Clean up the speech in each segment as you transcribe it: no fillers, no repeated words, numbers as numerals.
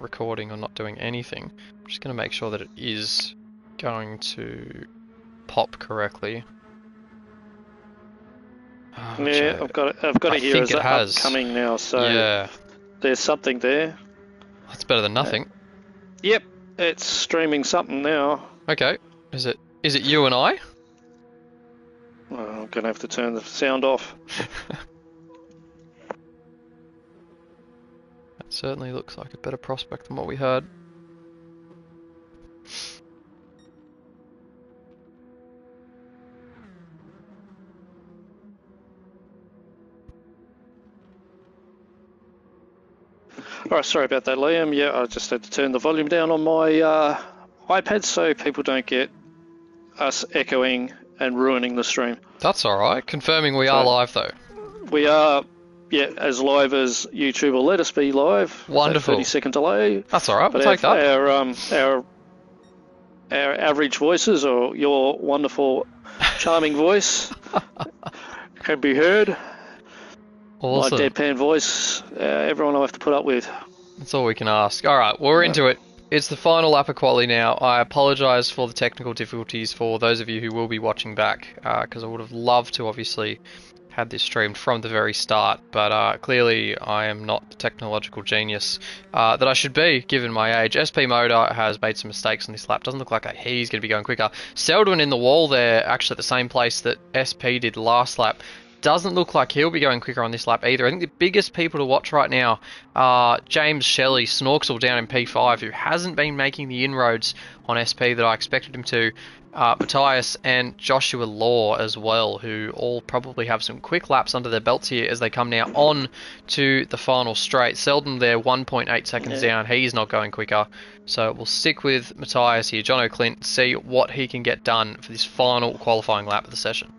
not recording or not doing anything. I'm just going to make sure that it is going to pop correctly. Oh, Yeah, I've got it here as upcoming now, so yeah, there's something there. that's better than nothing. Yep, it's streaming something now. Okay, is it you and I? Well, I'm gonna have to turn the sound off. That certainly looks like a better prospect than what we heard. Alright, sorry about that, Liam. Yeah, I just had to turn the volume down on my iPad so people don't get us echoing and ruining the stream. That's alright. Confirming we are live though. We are, yeah, as live as YouTube will let us be live. Wonderful. 30-second delay. That's alright, we'll take that. Our average voices, or your wonderful, charming voice, can be heard. Awesome. My deadpan voice, everyone will have to put up with. That's all we can ask. Alright, well, we're into it. It's the final lap of quali now. I apologise for the technical difficulties for those of you who will be watching back, because I would have loved to obviously had this streamed from the very start, but clearly I am not the technological genius that I should be, given my age. SP Motor has made some mistakes on this lap. Doesn't look like he's going to be going quicker. Selwyn in the wall there, actually at the same place that SP did last lap. Doesn't look like he'll be going quicker on this lap either. I think the biggest people to watch right now are James Shelley, Snorksel down in P5, who hasn't been making the inroads on SP that I expected him to. Matthias and Joshua Law as well, who all probably have some quick laps under their belts here as they come now on to the final straight. Selden there, 1.8 seconds down. He's not going quicker. So we'll stick with Matthias here. John O'Clint, see what he can get done for this final qualifying lap of the session.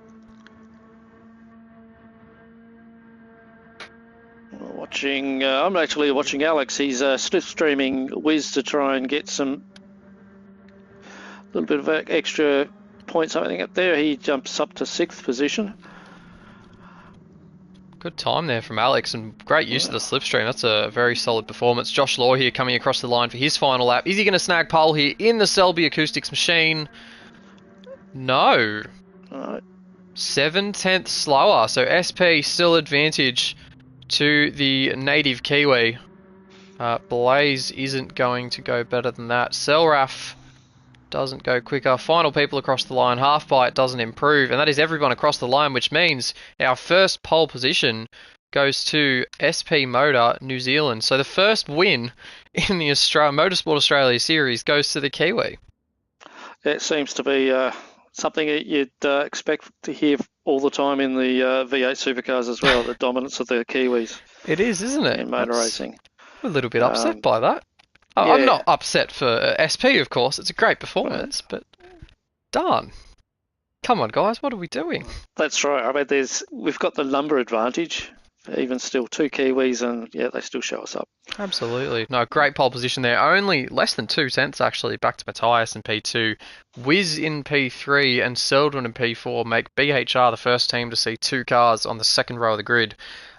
I'm actually watching Alex. He's slipstreaming Wiz to try and get some little bit of extra points. I think up there he jumps up to 6th position. Good time there from Alex and great use of the slipstream. That's a very solid performance. Josh Law here coming across the line for his final lap. Is he going to snag pole here in the Selby Acoustics machine? No. 7/10 slower. So SP still advantage to the native Kiwi. Blaze isn't going to go better than that. Selraf doesn't go quicker. Final people across the line. Half bite doesn't improve. And that is everyone across the line, which means our first pole position goes to SP Motor New Zealand. So the first win in the Motorsport Australia series goes to the Kiwi. It seems to be something that you'd expect to hear all the time in the V8 supercars as well, the dominance of the Kiwis. It is, isn't it? In motor racing. I'm a little bit upset by that. Yeah. I'm not upset for SP, of course. It's a great performance, but darn. Come on, guys, what are we doing? That's right. I mean, we've got the number advantage. Even still, 2 Kiwis, and they still show us up. Absolutely. No, great pole position there. Only less than 2 tenths, actually, back to Matthias in P2. Wiz in P3 and Selden in P4 make BHR the first team to see 2 cars on the second row of the grid,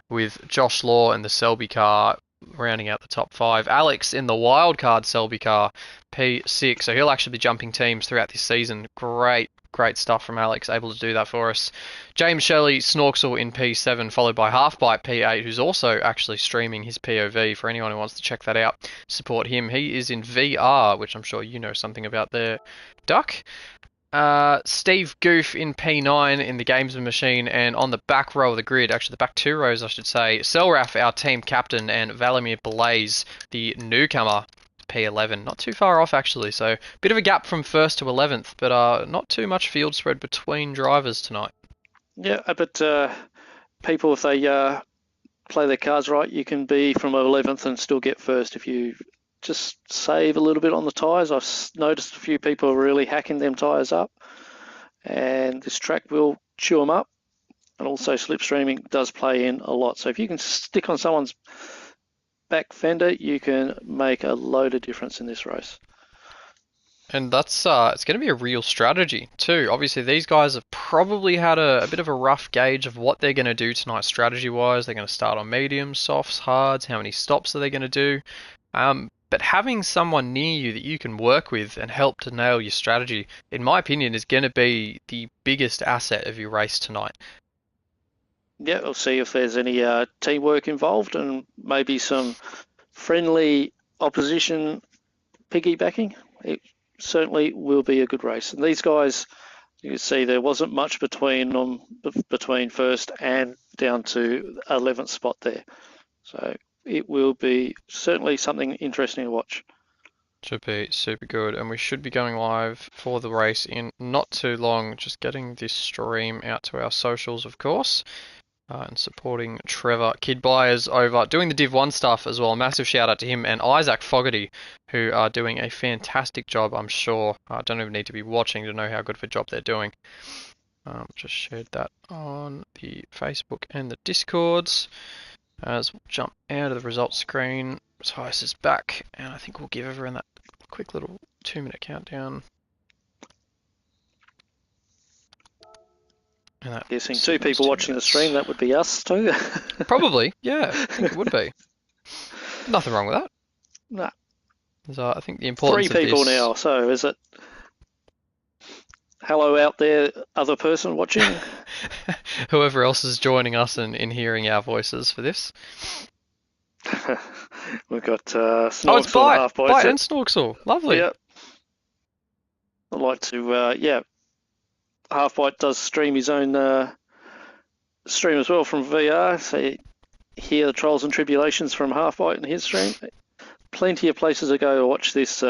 with Josh Law and the Selby car rounding out the top 5. Alex in the wildcard Selby car, P6. So he'll actually be jumping teams throughout this season. Great stuff from Alex, able to do that for us. James Shelley, Snorksel in P7, followed by Halfbite P8, who's also actually streaming his POV for anyone who wants to check that out. Support him. He is in VR, which I'm sure you know something about there. Duck. Steve Goof in P9 in the Gamesman machine, and on the back row of the grid, actually the back 2 rows I should say, Selraf, our team captain, and Valimir Blaze, the newcomer, P11. Not too far off actually, so bit of a gap from 1st to 11th, but not too much field spread between drivers tonight. Yeah, but people, if they play their cards right, you can be from 11th and still get 1st if you just save a little bit on the tyres. I've noticed a few people are really hacking them tyres up, and this track will chew them up, and also slipstreaming does play in a lot. So if you can stick on someone's back fender, you can make a load of difference in this race. And that's it's going to be a real strategy too. Obviously, these guys have probably had a bit of a rough gauge of what they're going to do tonight strategy-wise. They're going to start on mediums, softs, hards. How many stops are they going to do? But having someone near you that you can work with and help to nail your strategy, in my opinion, is going to be the biggest asset of your race tonight. Yeah, we'll see if there's any teamwork involved and maybe some friendly opposition piggybacking. It certainly will be a good race. And these guys, you can see there wasn't much between them, between first and down to 11th spot there. So it will be certainly something interesting to watch. Should be super good, and we should be going live for the race in not too long. Just getting this stream out to our socials, of course. And supporting Trevor Kid Byers over doing the Div 1 stuff as well. Massive shout out to him and Isaac Fogarty, who are doing a fantastic job, I'm sure. I don't even need to be watching to know how good of a job they're doing. Just shared that on the Facebook and the Discords. As we'll jump out of the results screen, Tice is back, and I think we'll give everyone that quick little 2-minute countdown. Guessing 2 people watching the stream, that would be us too. Probably, yeah, I think it would be. Nothing wrong with that. No. So I think the importance 3 people of this... now, so is it hello out there, other person watching? Whoever else is joining us and in hearing our voices for this. We've got Snorksel it's Bite. and Half Bite. Bite and Snorksel. Lovely. Yeah. I'd like to, Half Bite does stream his own stream as well from VR, so you hear the trials and tribulations from Half Bite in his stream. Plenty of places to go to watch this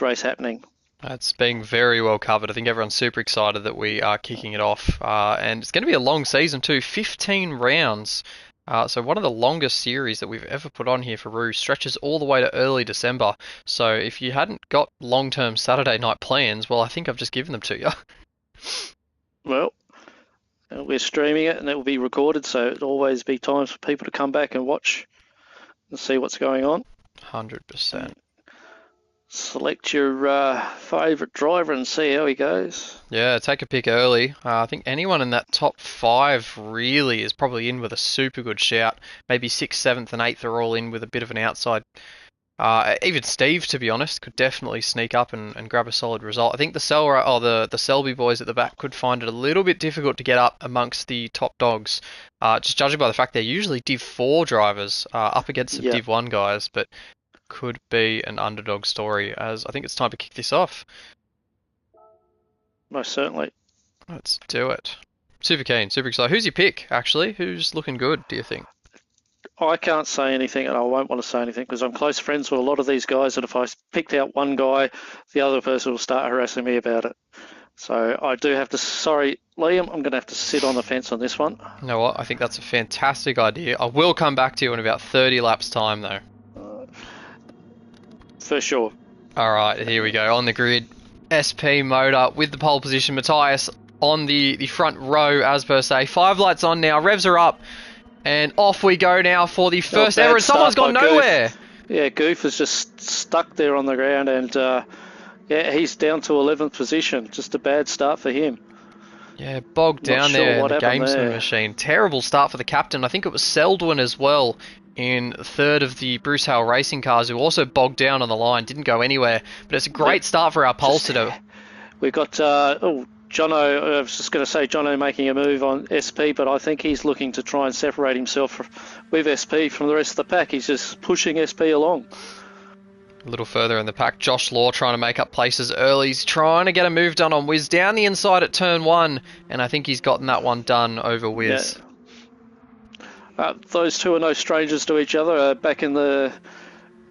race happening. It's being very well covered. I think everyone's super excited that we are kicking it off, and it's going to be a long season too, 15 rounds. So one of the longest series that we've ever put on here for Roo stretches all the way to early December. So if you hadn't got long-term Saturday night plans, well, I think I've just given them to you. Well, we're streaming it and it will be recorded, so it'll always be times for people to come back and watch and see what's going on. 100%. Select your favourite driver and see how he goes. Yeah, take a pick early. I think anyone in that top 5 really is probably in with a super good shout. Maybe 6th, 7th and 8th are all in with a bit of an outside. Even Steve, to be honest, could definitely sneak up and grab a solid result. I think the Selby boys at the back could find it a little bit difficult to get up amongst the top dogs, just judging by the fact they're usually Div 4 drivers up against some Div 1 guys, but could be an underdog story, as I think it's time to kick this off. Most certainly. Let's do it. Super keen, super excited. Who's your pick, actually? Who's looking good, do you think? I can't say anything, and I won't want to say anything because I'm close friends with a lot of these guys, and if I picked out one guy, the other person will start harassing me about it. So I do have to, sorry, Liam, I'm going to have to sit on the fence on this one. You know what? I think that's a fantastic idea. I will come back to you in about 30 laps time, though. For sure. All right, here we go. On the grid, SP Motor with the pole position. Matthias on the front row, as per se. 5 lights on now. Revs are up. And off we go now for the first ever. And someone's gone nowhere. Goof. Yeah, Goof is just stuck there on the ground. And, he's down to 11th position. Just a bad start for him. Yeah, bogged down there in the gamesman machine. Terrible start for the captain. I think it was Seldwin as well in 3rd of the Bruce Hale racing cars, who also bogged down on the line, didn't go anywhere. But it's a great start for our pole sitter. We've got Jono. I was just going to say Jono making a move on SP, but I think he's looking to try and separate himself with SP from the rest of the pack. He's just pushing SP along. A little further in the pack, Josh Law trying to make up places early. He's trying to get a move done on Wiz down the inside at turn 1, and I think he's gotten that one done over Wiz. Yeah. Those two are no strangers to each other, back in the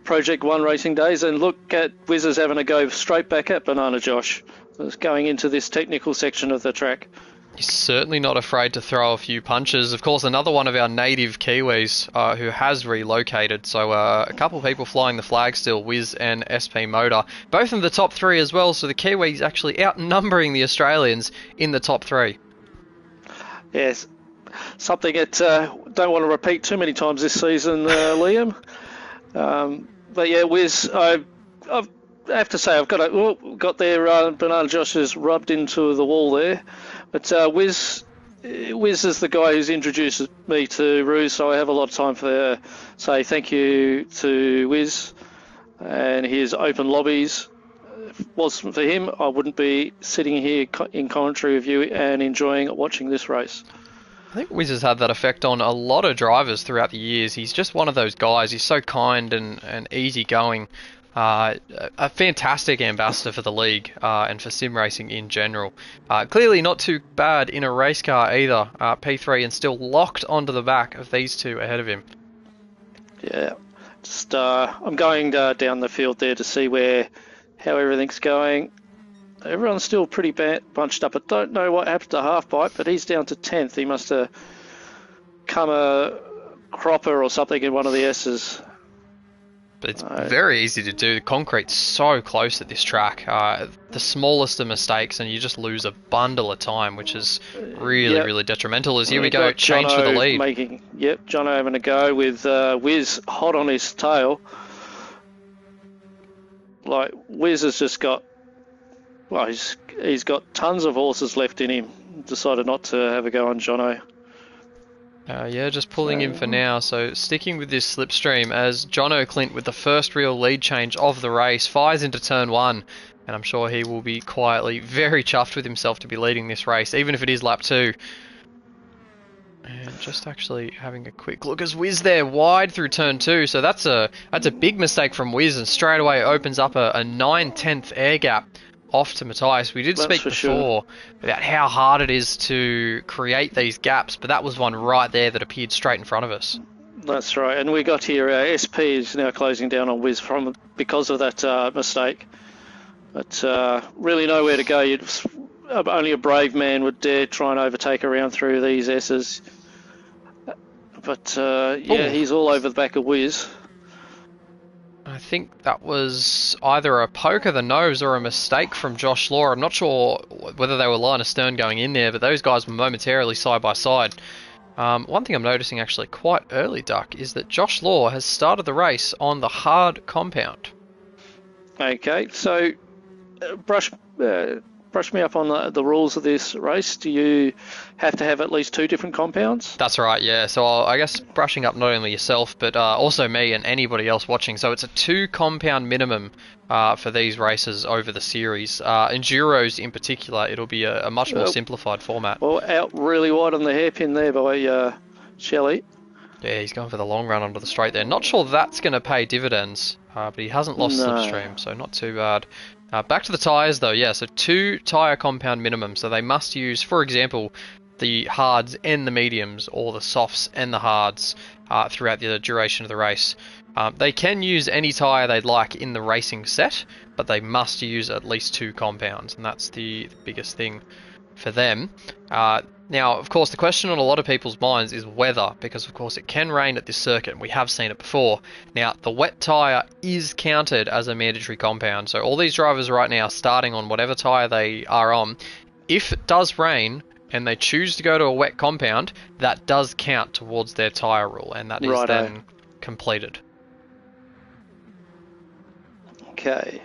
Project 1 racing days, and look at Wiz having a go straight back at Banana Josh. It's going into this technical section of the track. He's certainly not afraid to throw a few punches. Of course, another one of our native Kiwis who has relocated. So a couple of people flying the flag still, Wiz and SP Motor. Both in the top 3 as well, so the Kiwis actually outnumbering the Australians in the top 3. Yes, something that don't want to repeat too many times this season, Liam. But yeah, Wiz, I have to say I've got their Banana Josh has rubbed into the wall there. But Wiz is the guy who's introduced me to Ruse, so I have a lot of time for say thank you to Wiz and his open lobbies. If it wasn't for him, I wouldn't be sitting here in commentary with you and enjoying watching this race. I think Wiz has had that effect on a lot of drivers throughout the years. He's just one of those guys. He's so kind and easygoing. A fantastic ambassador for the league and for sim racing in general. Clearly not too bad in a race car either. P3 and still locked onto the back of these two ahead of him. Yeah, just I'm going down the field there to see how everything's going. Everyone's still pretty bunched up. I don't know what happened to Half-Pipe, but he's down to 10th. He must have come a cropper or something in one of the S's. But it's very easy to do. The concrete's so close at this track. The smallest of mistakes and you just lose a bundle of time, which is really detrimental. As here we go, change for the lead. Jono having a go with Wiz hot on his tail. Like, Wiz has just got... Well, he's got tons of horses left in him. Decided not to have a go on Jono. Yeah, just pulling in for now. So sticking with this slipstream as Jono Clint with the first real lead change of the race fires into turn 1. And I'm sure he will be quietly very chuffed with himself to be leading this race, even if it is lap 2. And just actually having a quick look as Wiz there wide through turn 2. So that's a big mistake from Wiz, and straight away opens up a 9/10 air gap off to Matthias. We did speak before about how hard it is to create these gaps, but that was one right there that appeared straight in front of us. That's right, and we got here, SP is now closing down on Wiz because of that mistake. But really nowhere to go. Only a brave man would dare try and overtake around through these S's. But he's all over the back of Wiz. I think that was either a poke of the nose or a mistake from Josh Law. I'm not sure whether they were line astern going in there, but those guys were momentarily side by side. One thing I'm noticing actually quite early, Duck, is that Josh Law has started the race on the hard compound. Okay, so brush me up on the rules of this race. Do you have to have at least 2 different compounds? That's right, yeah. So I guess brushing up not only yourself, but also me and anybody else watching. So it's a 2 compound minimum for these races over the series. Enduros in particular, it'll be a much more simplified format. Well, out really wide on the hairpin there by Shelley. Yeah, he's going for the long run onto the straight there. Not sure that's going to pay dividends, but he hasn't lost slipstream, so not too bad. Back to the tyres though, yeah, so 2 tyre compound minimum, so they must use, for example, the hards and the mediums, or the softs and the hards throughout the duration of the race. They can use any tyre they'd like in the racing set, but they must use at least 2 compounds, and that's the biggest thing for them. Now, of course, the question on a lot of people's minds is weather, because of course it can rain at this circuit, and we have seen it before. Now, the wet tyre is counted as a mandatory compound, so all these drivers right now starting on whatever tyre they are on, if it does rain and they choose to go to a wet compound, that does count towards their tyre rule, and that is then completed. Okay.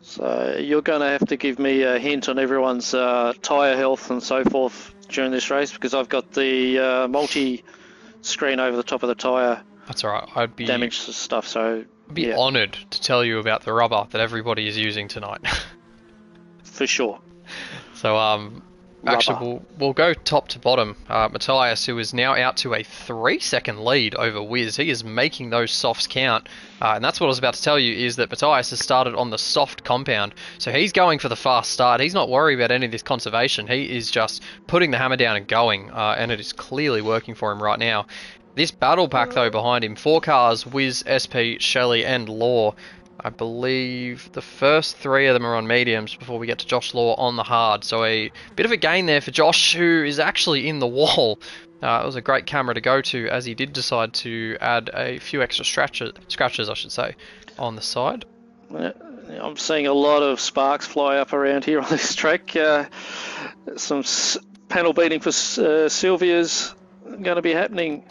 So you're going to have to give me a hint on everyone's tyre health and so forth during this race, because I've got the multi-screen over the top of the tyre. That's all right. I'd be damaged stuff. So I'd be honoured to tell you about the rubber that everybody is using tonight. For sure. So actually, we'll go top to bottom. Matthias, who is now out to a 3-second lead over Wiz, he is making those softs count. And that's what I was about to tell you, is that Matthias has started on the soft compound. So he's going for the fast start. He's not worried about any of this conservation. He is just putting the hammer down and going. And it is clearly working for him right now. This battle pack, though, behind him, 4 cars, Wiz, SP, Shelley, and Law. I believe the first 3 of them are on mediums before we get to Josh Law on the hard. So a bit of a gain there for Josh, who is actually in the wall. It was a great camera to go to, as he did decide to add a few extra scratches, I should say, on the side. I'm seeing a lot of sparks fly up around here on this track. Some panel beating for Silvia's going to be happening.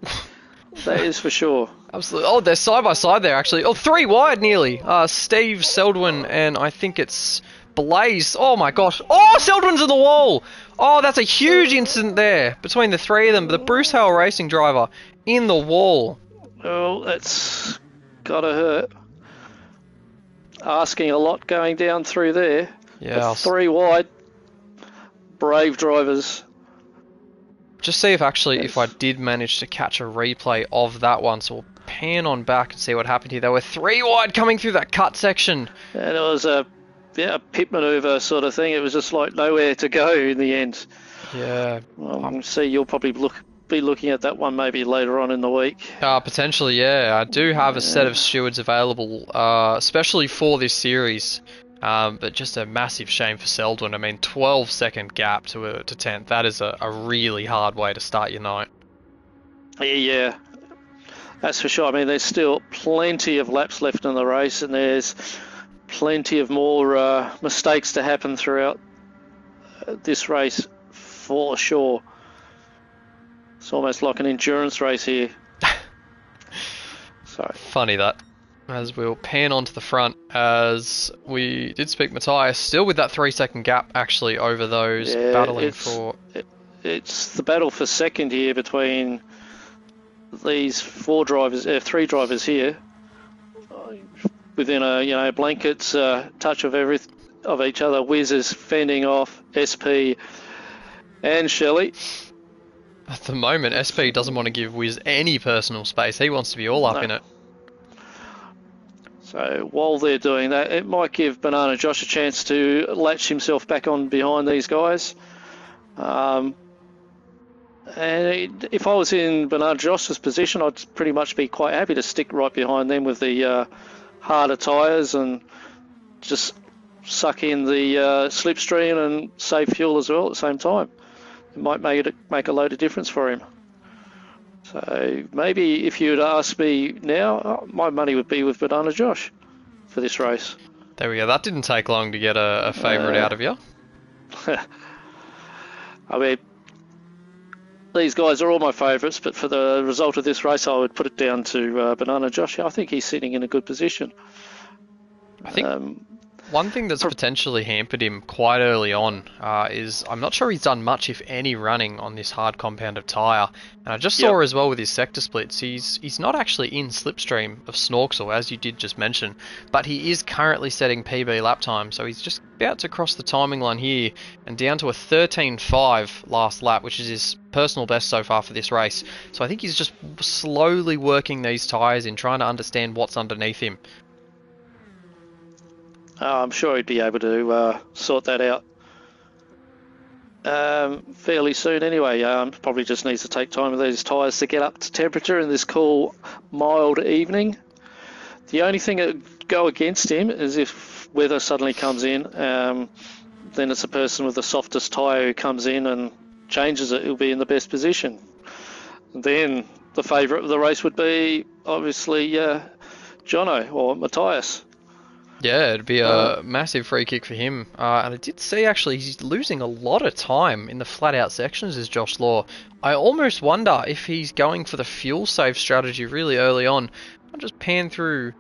That is for sure. Absolutely. Oh, they're side by side there, actually. Oh, 3 wide nearly. Steve Seldwin and I think it's Blaze. Oh my gosh. Oh, Seldwin's in the wall. Oh, that's a huge incident there between the 3 of them. The Bruce Hale Racing driver in the wall. Well, that's gotta hurt. asking a lot going down through there. Yeah, Three wide, brave drivers. Just see if I did manage to catch a replay of that one. So we'll pan on back and see what happened here. There were 3 wide coming through that cut section. And it was a pit maneuver sort of thing. It was just like nowhere to go in the end. Yeah. See, you'll probably be looking at that one maybe later on in the week. Potentially, yeah. I do have a set of stewards available, especially for this series. But just a massive shame for Selwyn. I mean, 12-second gap to 10th. That is a really hard way to start your night. Yeah, that's for sure. I mean, there's still plenty of laps left in the race, and there's plenty of more mistakes to happen throughout this race for sure. It's almost like an endurance race here. So funny that. As we'll pan onto the front, as we did speak, Matthias still with that 3-second gap actually over those battling for. It's the battle for second here between these 3 drivers here, within a blanket's touch of each other. Wiz is fending off SP and Shelley. At the moment, SP doesn't want to give Wiz any personal space. He wants to be all up in it. So while they're doing that, it might give Banana Josh a chance to latch himself back on behind these guys. And if I was in Banana Josh's position, I'd pretty much be quite happy to stick right behind them with the harder tyres and just suck in the slipstream and save fuel as well at the same time. It might make a load of difference for him. So maybe if you'd ask me now, my money would be with Banana Josh for this race. There we go. That didn't take long to get a favourite out of you. I mean, these guys are all my favourites, but for the result of this race, I would put it down to Banana Josh. I think he's sitting in a good position. I think one thing that's potentially hampered him quite early on is I'm not sure he's done much, if any, running on this hard compound of tyre. And I just saw as well with his sector splits, he's not actually in slipstream of Snorksel, as you did just mention, but he is currently setting PB lap time, so he's just about to cross the timing line here and down to a 13.5 last lap, which is his personal best so far for this race. So I think he's just slowly working these tyres in, trying to understand what's underneath him. I'm sure he'd be able to sort that out fairly soon anyway. Probably just needs to take time with these tyres to get up to temperature in this cool, mild evening. The only thing that would go against him is if weather suddenly comes in, then it's a person with the softest tyre who comes in and changes it. He'll be in the best position. Then the favourite of the race would be obviously Jono or Matthias. Yeah, it'd be a massive free kick for him. And I did see, actually, he's losing a lot of time in the flat-out sections, is Josh Law. I almost wonder if he's going for the fuel save strategy really early on. I'll just pan through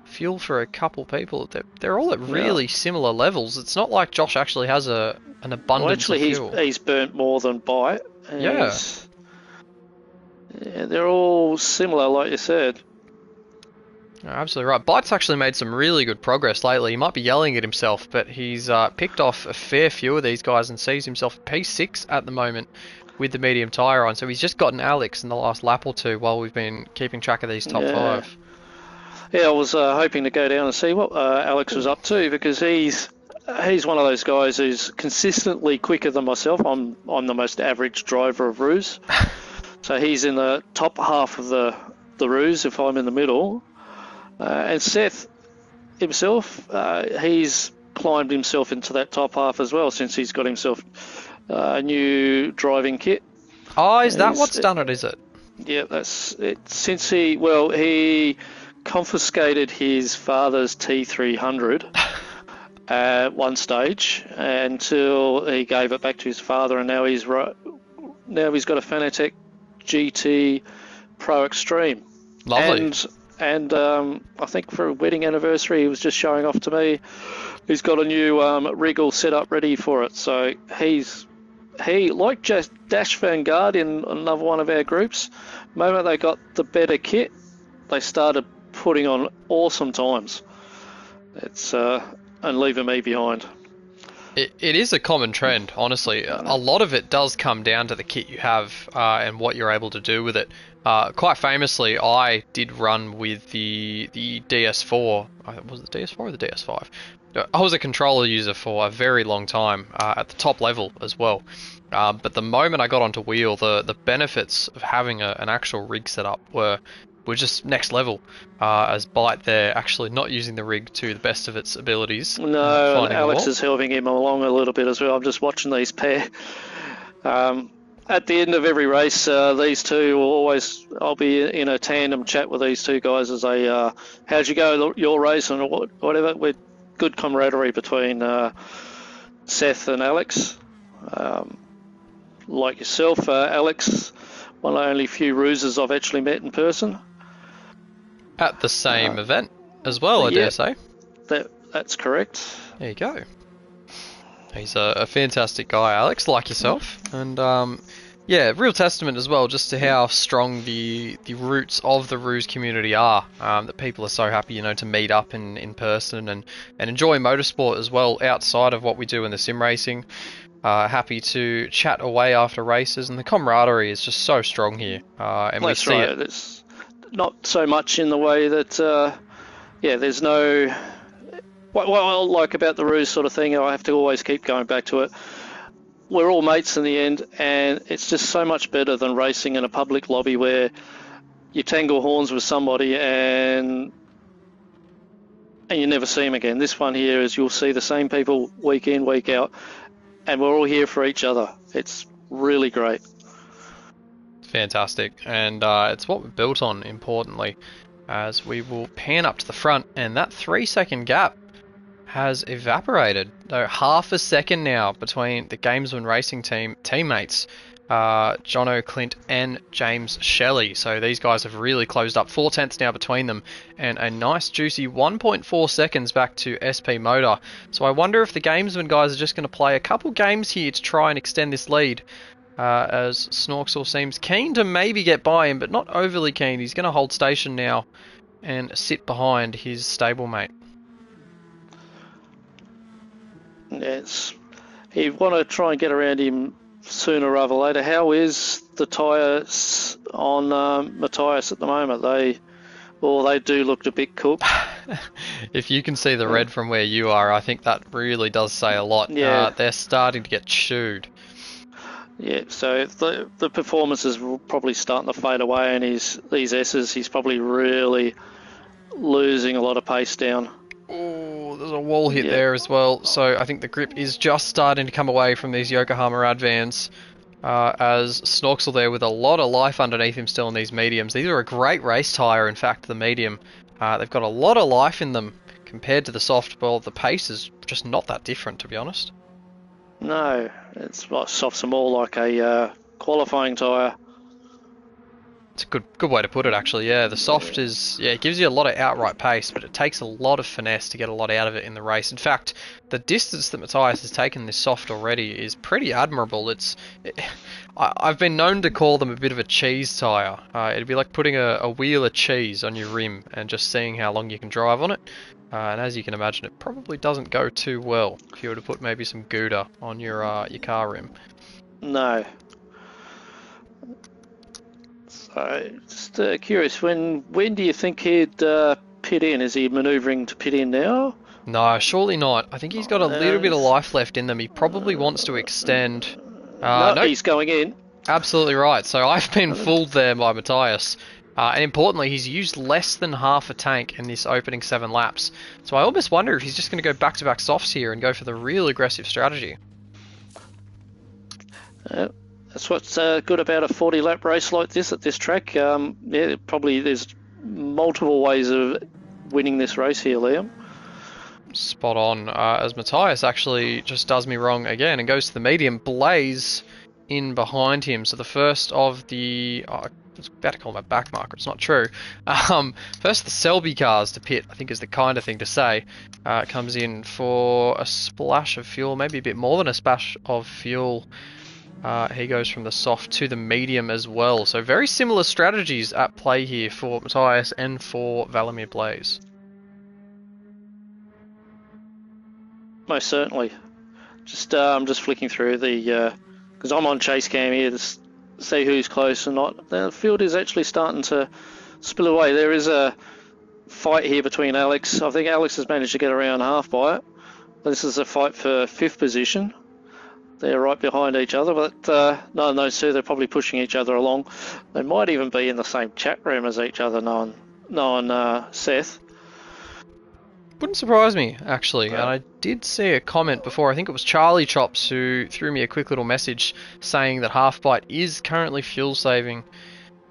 fuel for a couple people. They're all at really similar levels. It's not like Josh actually has an abundance of fuel. He's burnt more than Bite. Yeah, they're all similar, like you said. Absolutely right. Bite's actually made some really good progress lately. He might be yelling at himself, but he's picked off a fair few of these guys and sees himself at P6 at the moment with the medium tyre on. So he's just gotten Alex in the last lap or two while we've been keeping track of these top 5. Yeah, I was hoping to go down and see what Alex was up to, because he's one of those guys who's consistently quicker than myself. I'm the most average driver of Roos. So he's in the top half of the Roos if I'm in the middle. And Seth himself, he's climbed himself into that top half as well, since he's got himself a new driving kit. Oh, is that what's done it, is it? Yeah, that's it. Since he confiscated his father's T300 at one stage until he gave it back to his father, and now he's got a Fanatec GT Pro Extreme. Lovely. And I think for a wedding anniversary, he was just showing off to me. He's got a new wriggle set up ready for it. So he like just Dash Vanguard in another one of our groups. The moment they got the better kit, they started putting on awesome times. It's and leaving me behind. It is a common trend, honestly. A lot of it does come down to the kit you have and what you're able to do with it. Quite famously, I did run with the DS4. Was it the DS4 or the DS5? I was a controller user for a very long time at the top level as well. But the moment I got onto wheel, the benefits of having an actual rig setup were just next level. As Byte there actually not using the rig to the best of its abilities. No, Finding a Alex wall. is helping him along a little bit as well. I'm just watching these pair. At the end of every race, these two will always, I'll be in a tandem chat with these two guys as they, how'd you go your race and whatever. We're good camaraderie between Seth and Alex. Like yourself, Alex, one of the only few rusers I've actually met in person. At the same event as well, I dare say. That's correct. There you go. He's a fantastic guy, Alex, like yourself. And yeah, real testament as well just to how strong the roots of the Ruse community are. That people are so happy, to meet up in person and enjoy motorsport as well outside of what we do in the sim racing. Happy to chat away after races, and the camaraderie is just so strong here. And That's we see right. it. It's not so much in the way that, there's no... What I like about the Ruse sort of thing, I have to always keep going back to it. We're all mates in the end, and it's just so much better than racing in a public lobby where you tangle horns with somebody and you never see them again. This one here is you'll see the same people week in, week out, and we're all here for each other. It's really great. Fantastic, and it's what we're built on, importantly, as we will pan up to the front, and that 3-second gap has evaporated. So half a second now between the Gamesman Racing team teammates, Jono, Clint and James Shelley. So these guys have really closed up. 4 tenths now between them, and a nice juicy 1.4 seconds back to SP Motor. So I wonder if the Gamesman guys are just going to play a couple games here to try and extend this lead. As Snorksel seems keen to maybe get by him, but not overly keen. He's going to hold station now and sit behind his stablemate. Yes, you want to try and get around him sooner rather than later. How is the tyres on Matthias at the moment? They do look a bit cooked. If you can see the red from where you are, I think that really does say a lot. Yeah. They're starting to get chewed. Yeah, so the performance is probably starting to fade away, and these S's, he's probably really losing a lot of pace down. Oh, there's a wall hit there as well. So I think the grip is just starting to come away from these Yokohama Radvans. As Snorksel there with a lot of life underneath him still in these mediums. These are a great race tyre, in fact, the medium. They've got a lot of life in them compared to the soft. Well, the pace is just not that different, to be honest. No, it's like softs more like a qualifying tyre. It's a good way to put it, actually. Yeah, the soft is, it gives you a lot of outright pace, but it takes a lot of finesse to get a lot out of it in the race. In fact, the distance that Matthias has taken this soft already is pretty admirable. I've been known to call them a bit of a cheese tyre. It'd be like putting a wheel of cheese on your rim and just seeing how long you can drive on it. And as you can imagine, it probably doesn't go too well if you were to put maybe some Gouda on your car rim. No. So, just curious, when do you think he'd pit in? Is he manoeuvring to pit in now? No, surely not. I think he's got a little bit of life left in them. He probably wants to extend. No, he's going in. Absolutely right. So I've been fooled there by Matthias. And importantly, he's used less than half a tank in this opening 7 laps. So I almost wonder if he's just going to go back-to-back softs here and go for the real aggressive strategy. That's what's good about a 40-lap race like this at this track. Probably there's multiple ways of winning this race here, Liam. Spot on. As Matthias actually just does me wrong again and goes to the medium. Blaze in behind him. So the first of the... I was about to call him a back marker. It's not true. First the Selby cars to pit, I think is the kind of thing to say. Comes in for a splash of fuel, maybe a bit more than a splash of fuel. He goes from the soft to the medium as well. So very similar strategies at play here for Matthias and for Valimir Blaze. most certainly. I'm just flicking through the because I'm on chase cam here to see who's close or not. The field is actually starting to spill away. There is a fight here between Alex. I think Alex has managed to get around half by it. This is a fight for 5th position. They're right behind each other, but none of those two, they're probably pushing each other along. They might even be in the same chat room as each other, knowing Seth. Wouldn't surprise me, actually. And I did see a comment before, I think it was Charlie Chops, who threw me a quick little message saying that Halfbite is currently fuel saving.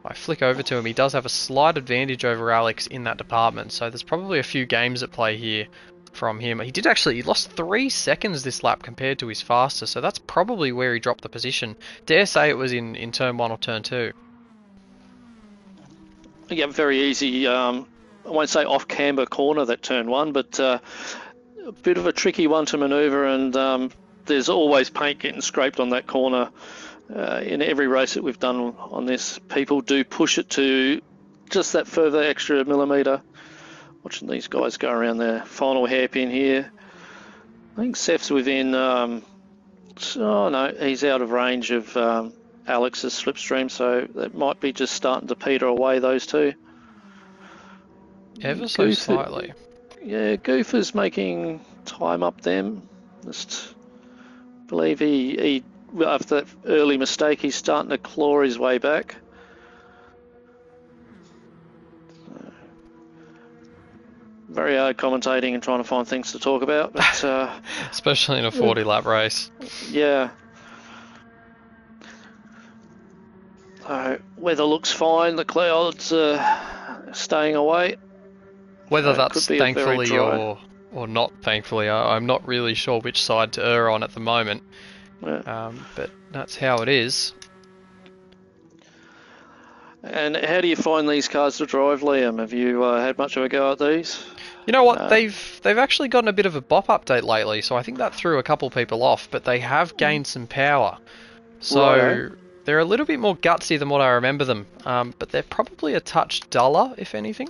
I flick over to him, he does have a slight advantage over Alex in that department, so there's probably a few games at play here from him. He lost 3 seconds this lap compared to his faster, so that's probably where he dropped the position. Dare say it was in turn 1 or turn 2. Yeah, very easy. I won't say off-camber corner that turn 1, but a bit of a tricky one to manoeuvre, and there's always paint getting scraped on that corner. In every race that we've done on this, people do push it to just that further extra millimetre. Watching these guys go around their final hairpin here. I think Seth's within, oh no, he's out of range of Alex's slipstream, so that might be just starting to peter away, those two. Ever so slightly. Yeah, Goofer's making time up them. Just believe he after that early mistake, he's starting to claw his way back. Very hard commentating and trying to find things to talk about, but especially in a 40-lap race. Yeah. Weather looks fine. The clouds are staying away. Whether that's thankfully or not thankfully, I'm not really sure which side to err on at the moment. Yeah. But that's how it is. And how do you find these cars to drive, Liam? Have you had much of a go at these? You know what? They've actually gotten a bit of a bop update lately, so I think that threw a couple people off. But they have gained some power, so they're a little bit more gutsy than what I remember them. But they're probably a touch duller, if anything.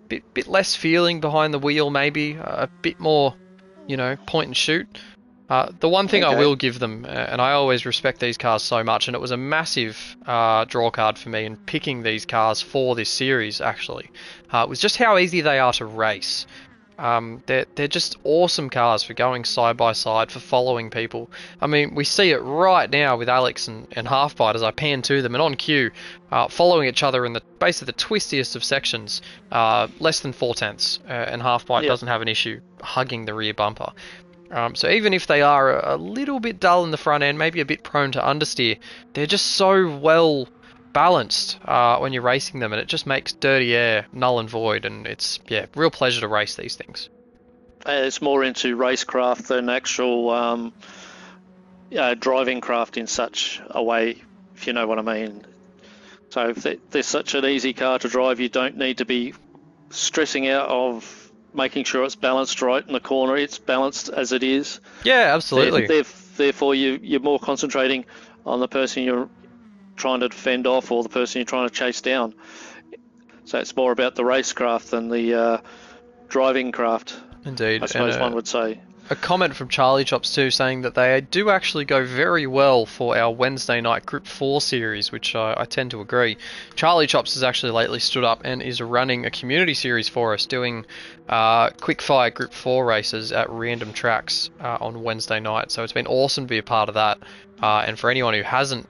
Bit less feeling behind the wheel, maybe a bit more, point and shoot. The one thing I will give them, and I always respect these cars so much, and it was a massive draw card for me in picking these cars for this series, actually, was just how easy they are to race. They're just awesome cars for going side by side, for following people. I mean, we see it right now with Alex and Halfbite as I pan to them, and on cue, following each other in the base of the twistiest of sections, less than 4/10, and Halfbite doesn't have an issue hugging the rear bumper. So even if they are a little bit dull in the front end, maybe a bit prone to understeer, they're just so well balanced when you're racing them, and it just makes dirty air null and void, and it's real pleasure to race these things. It's more into racecraft than actual driving craft in such a way, if you know what I mean. So if there's such an easy car to drive, you don't need to be stressing out of making sure it's balanced right in the corner. It's balanced as it is. Yeah, absolutely. Therefore, you're more concentrating on the person you're trying to fend off or the person you're trying to chase down. So it's more about the racecraft than the driving craft. Indeed. I suppose one would say. A comment from Charlie Chops too, saying that they do actually go very well for our Wednesday night Group 4 series, which I tend to agree. Charlie Chops has actually lately stood up and is running a community series for us, doing quickfire Group 4 races at random tracks on Wednesday night. So it's been awesome to be a part of that. And for anyone who hasn't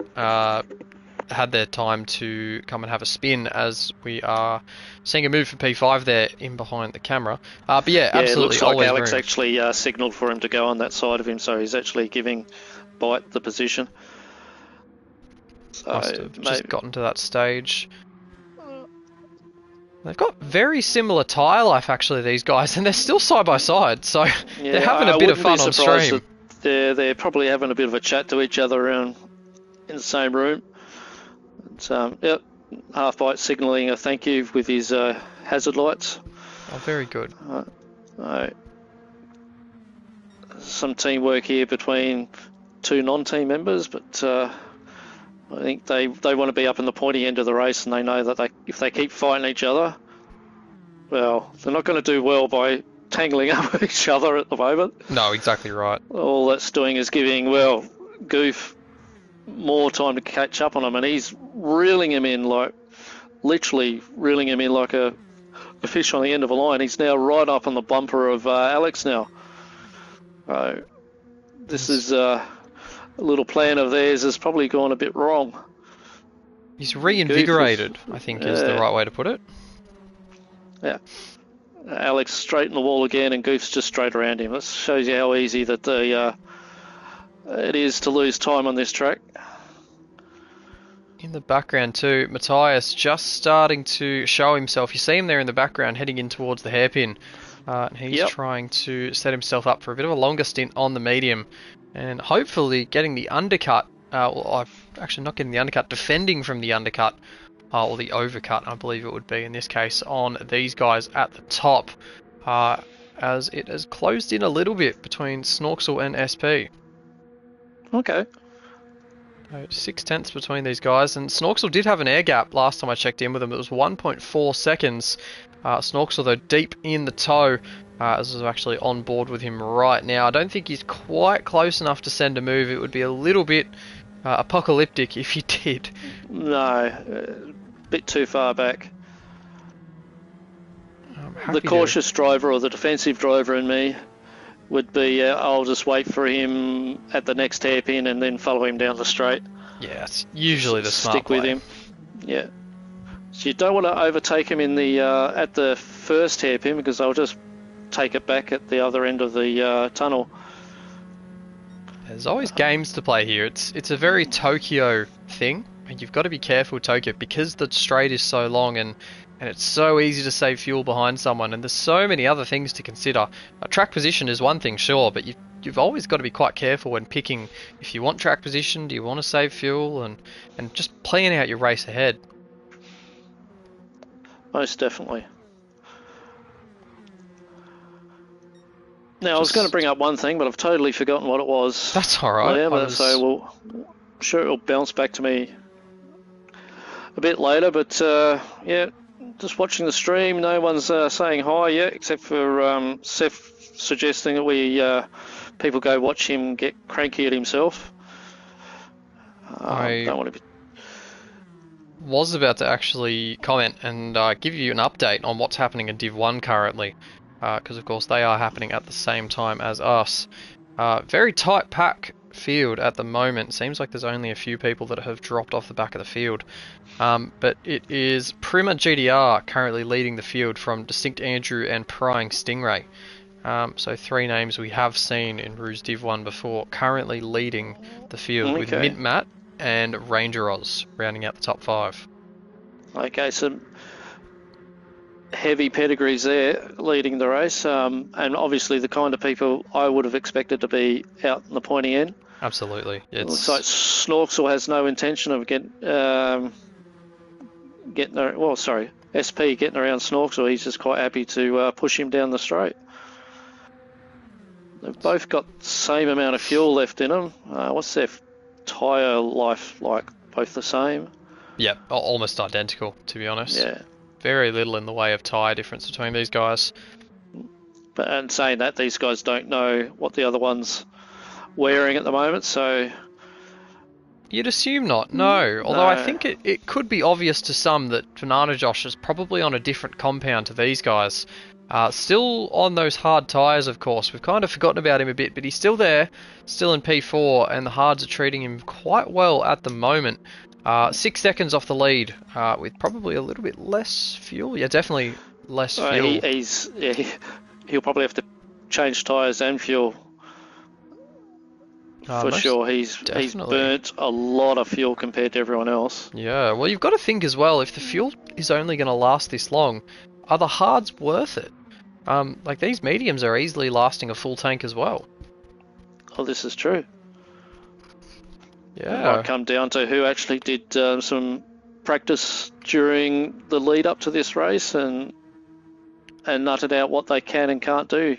had their time to come and have a spin, as we are seeing a move for P5 there in behind the camera. But absolutely. It looks like Alex actually signalled for him to go on that side of him, so he's actually giving Bite the position. So must have just gotten to that stage. They've got very similar tyre life, actually, these guys, and they're still side by side, so they're having a bit of fun on stream. They're probably having a bit of a chat to each other around in the same room. Halfbite signalling a thank you with his hazard lights. Oh, very good. Some teamwork here between two non-team members, but I think they want to be up in the pointy end of the race, and they know that if they keep fighting each other, well, they're not going to do well by tangling up with each other at the moment. No, exactly right. All that's doing is giving, well, Goof more time to catch up on him, and he's reeling him in literally reeling him in like a fish on the end of a line. He's now right up on the bumper of Alex now. This is a little plan of theirs has probably gone a bit wrong. He's reinvigorated, I think is the right way to put it. Yeah. Alex straight in the wall again, and Goof's just straight around him. That shows you how easy that it is to lose time on this track. In the background too, Matthias just starting to show himself. You see him there in the background heading in towards the hairpin. And he's trying to set himself up for a bit of a longer stint on the medium. And hopefully getting the undercut, actually not getting the undercut, defending from the undercut. Or the overcut, I believe it would be in this case, on these guys at the top, as it has closed in a little bit between Snorksel and SP. Okay. 6/10 between these guys, and Snorksel did have an air gap last time I checked in with him. It was 1.4 seconds. Snorksel, though, deep in the toe, as is actually on board with him right now. I don't think he's quite close enough to send a move. It would be a little bit apocalyptic if he did. No. Bit too far back. The cautious driver or the defensive driver in me would be I'll just wait for him at the next hairpin and then follow him down the straight. Yeah, it's usually the smart stick with him. Yeah. So you don't want to overtake him in the at the first hairpin, because I'll just take it back at the other end of the tunnel. There's always games to play here. It's a very Tokyo thing. You've got to be careful with Tokyo because the straight is so long and it's so easy to save fuel behind someone, and there's so many other things to consider. Track position is one thing, sure, but you've always got to be quite careful when picking if you want track position, do you want to save fuel, and just planning out your race ahead. Most definitely. Now, I was going to bring up one thing, but I've totally forgotten what it was. That's alright. Yeah, so I'm sure it'll bounce back to me a bit later, but yeah, just watching the stream. No one's saying hi yet, except for Seth suggesting that we people go watch him get cranky at himself. I don't want to be... was about to actually comment and give you an update on what's happening in Div 1 currently, because of course they are happening at the same time as us. Very tight pack field at the moment. Seems like there's only a few people that have dropped off the back of the field, but it is Prima GDR currently leading the field from Distinct Andrew and Prying Stingray. So three names we have seen in Rouge Div 1 before currently leading the field, with Mint Matt and Ranger Oz rounding out the top 5. Okay, some heavy pedigrees there leading the race, and obviously the kind of people I would have expected to be out in the pointy end. Absolutely. It looks like Snorksel has no intention of getting SP getting around Snorksel. He's just quite happy to push him down the straight. They've both got the same amount of fuel left in them. What's their tyre life like? Both the same? Yep, almost identical, to be honest. Yeah. Very little in the way of tyre difference between these guys. But and saying that, these guys don't know what the other one's wearing at the moment, so... You'd assume not, no. Although I think it could be obvious to some that Banana Josh is probably on a different compound to these guys. Still on those hard tyres, of course. We've kind of forgotten about him a bit, but he's still there, still in P4, and the hards are treating him quite well at the moment. 6 seconds off the lead, with probably a little bit less fuel. Yeah, definitely less fuel. He'll probably have to change tyres and fuel. For sure, he's burnt a lot of fuel compared to everyone else. Yeah, well, you've got to think as well, if the fuel is only going to last this long, are the hards worth it? Like, these mediums are easily lasting a full tank as well. Oh, this is true. Yeah. It might come down to who actually did some practice during the lead up to this race and nutted out what they can and can't do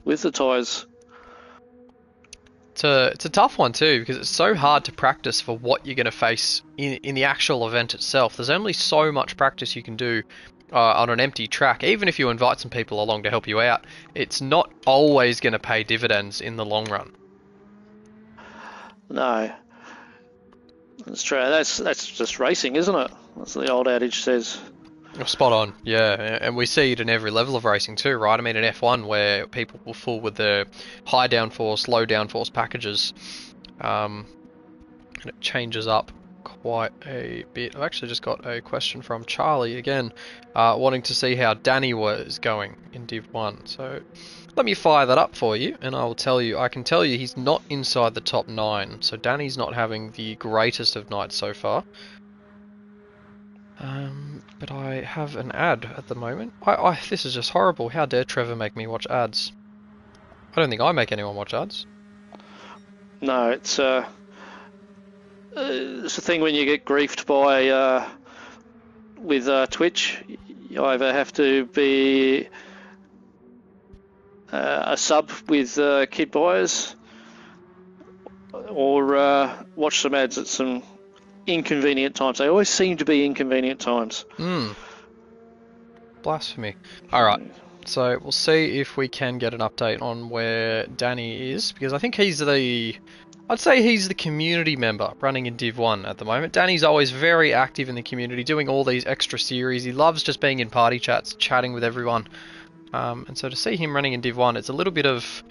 with the tyres. It's a tough one too, because it's so hard to practice for what you're going to face in the actual event itself. There's only so much practice you can do on an empty track, even if you invite some people along to help you out, it's not always going to pay dividends in the long run. No, that's true. That's just racing, isn't it? That's what the old adage says. Spot on, yeah, and we see it in every level of racing too, right? I mean, in F1, where people will fool with the high downforce, low downforce packages, and it changes up quite a bit. I've actually just got a question from Charlie again, wanting to see how Danny was going in Div 1. So let me fire that up for you, and I can tell you he's not inside the top 9. So Danny's not having the greatest of nights so far. But I have an ad at the moment. This is just horrible. How dare Trevor make me watch ads? I don't think I make anyone watch ads. No, it's the thing when you get griefed by with Twitch. You either have to be a sub with kid buyers, or watch some ads at some inconvenient times. They always seem to be inconvenient times. Blasphemy. Alright, so we'll see if we can get an update on where Danny is, because I think I'd say he's the community member running in Div 1 at the moment. Danny's always very active in the community, doing all these extra series. He loves just being in party chats, chatting with everyone. And so to see him running in Div 1, it's a little bit of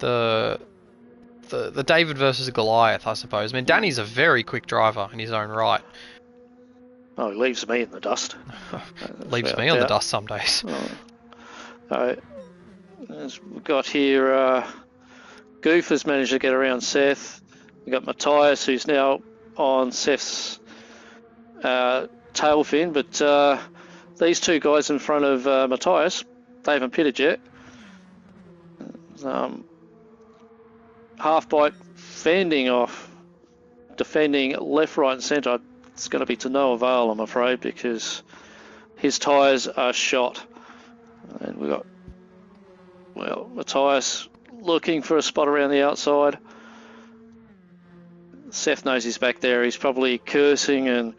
the David versus Goliath, I suppose. I mean, Danny's a very quick driver in his own right. Oh, he leaves me in the dust. Leaves me on the dust some days. As we've got here, Goof has managed to get around Seth. We've got Matthias, who's now on Seth's tail fin, but these two guys in front of Matthias, they haven't pitted yet. Half bite fending off, defending left, right and centre. It's going to be to no avail, I'm afraid, because his tyres are shot. And we've got, well, Matthias looking for a spot around the outside. Seth knows he's back there. He's probably cursing and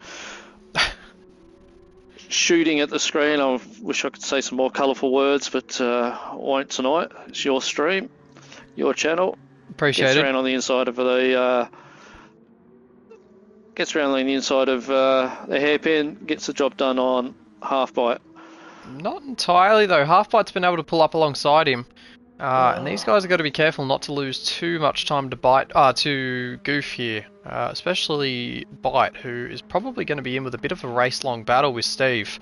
shooting at the screen. I wish I could say some more colourful words, but I won't tonight. It's your stream, your channel. Appreciate it. Gets around on the inside of the the hairpin, gets the job done on half bite. Not entirely though. Half bite's been able to pull up alongside him, and these guys have got to be careful not to lose too much time to Goof here, especially Bite, who is probably going to be in with a bit of a race-long battle with Steve.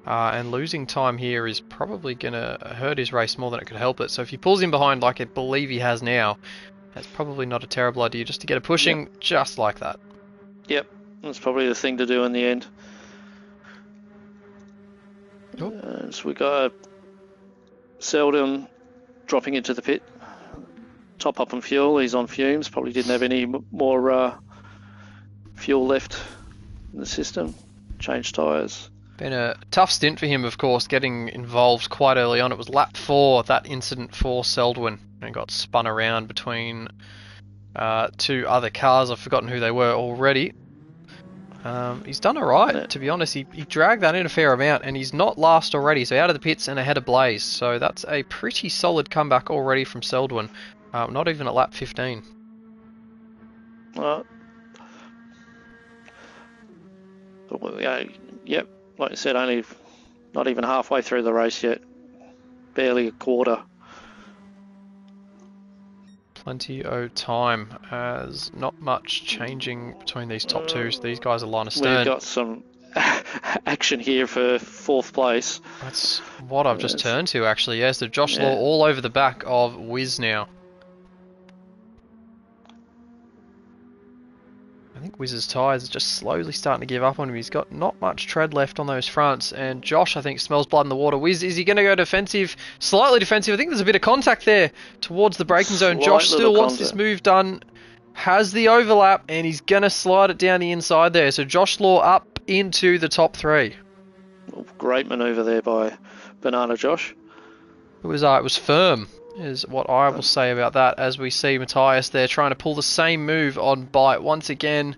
And losing time here is probably going to hurt his race more than it could help it. So if he pulls in behind like I believe he has now, that's probably not a terrible idea, just to get it pushing just like that. Yep, that's probably the thing to do in the end. So we got Selden dropping into the pit. Top up on fuel, he's on fumes, probably didn't have any more fuel left in the system. Change tyres. Been a tough stint for him, of course, getting involved quite early on. It was lap 4, that incident for Seldwin, and got spun around between two other cars. I've forgotten who they were already. He's done alright, to be honest. He dragged that in a fair amount, and he's not last already, so out of the pits and ahead of Blaze. So that's a pretty solid comeback already from Seldwin. Not even at lap 15. Yep. Like I said, only not even halfway through the race yet. Barely a quarter. Plenty of time, as not much changing between these top two. So these guys are line of stern. We've got some action here for 4th place. That's what I've just turned to, actually. Yeah, so Josh Law all over the back of Wiz now. I think Wiz's tyres are just slowly starting to give up on him. He's got not much tread left on those fronts. And Josh, I think, smells blood in the water. Wiz, is he going to go defensive? Slightly defensive. I think there's a bit of contact there towards the braking zone. Josh still wants this move done. Has the overlap, and he's going to slide it down the inside there. So Josh Law up into the top 3. Great manoeuvre there by Banana Josh. It was firm, is what I will say about that, as we see Matthias there trying to pull the same move on Bite once again.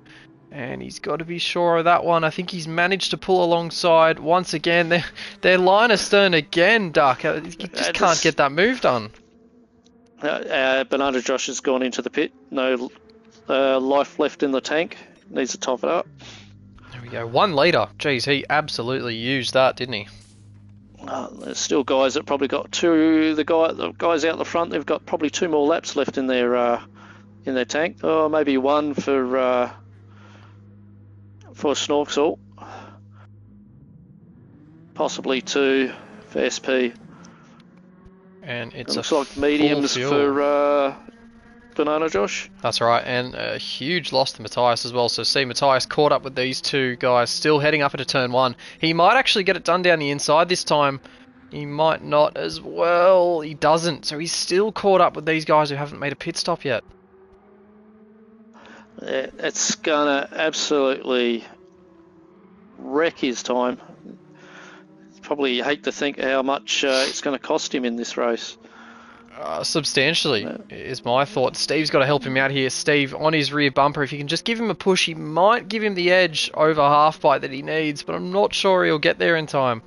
And he's got to be sure of that one. I think he's managed to pull alongside once again. They're line astern again, Duck. You just can't get that move done. Bernardo Josh has gone into the pit. No life left in the tank. Needs to top it up. There we go. 1 litre. Geez, he absolutely used that, didn't he? There's still guys that probably got two. The guys out the front, they've got probably 2 more laps left in their tank. Oh, maybe 1 for Snorksall. Possibly 2 for SP. And it looks like mediums for Banana Josh. That's right, and a huge loss to Matthias as well. So see, Matthias caught up with these 2 guys, still heading up into turn 1. He might actually get it done down the inside this time. He might not as well. He doesn't. So he's still caught up with these guys who haven't made a pit stop yet. It's gonna absolutely wreck his time. Probably hate to think how much it's going to cost him in this race. Substantially is my thought. Steve's got to help him out here. Steve on his rear bumper. If you can just give him a push, he might give him the edge over half bite that he needs, but I'm not sure he'll get there in time.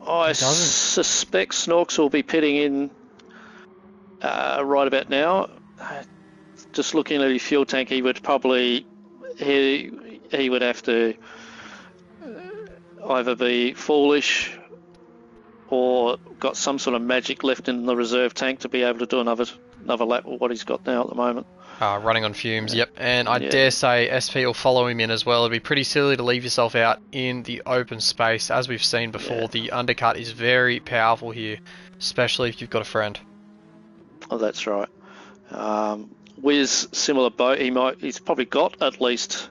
I suspect Snorks will be pitting in right about now. Just looking at his fuel tank, he would probably he would have to either be foolish or got some sort of magic left in the reserve tank to be able to do another lap with what he's got now at the moment. Running on fumes, yep. And I dare say SP will follow him in as well. It'd be pretty silly to leave yourself out in the open space. As we've seen before, the undercut is very powerful here, especially if you've got a friend. Oh, that's right. Wiz, similar boat. He's probably got at least...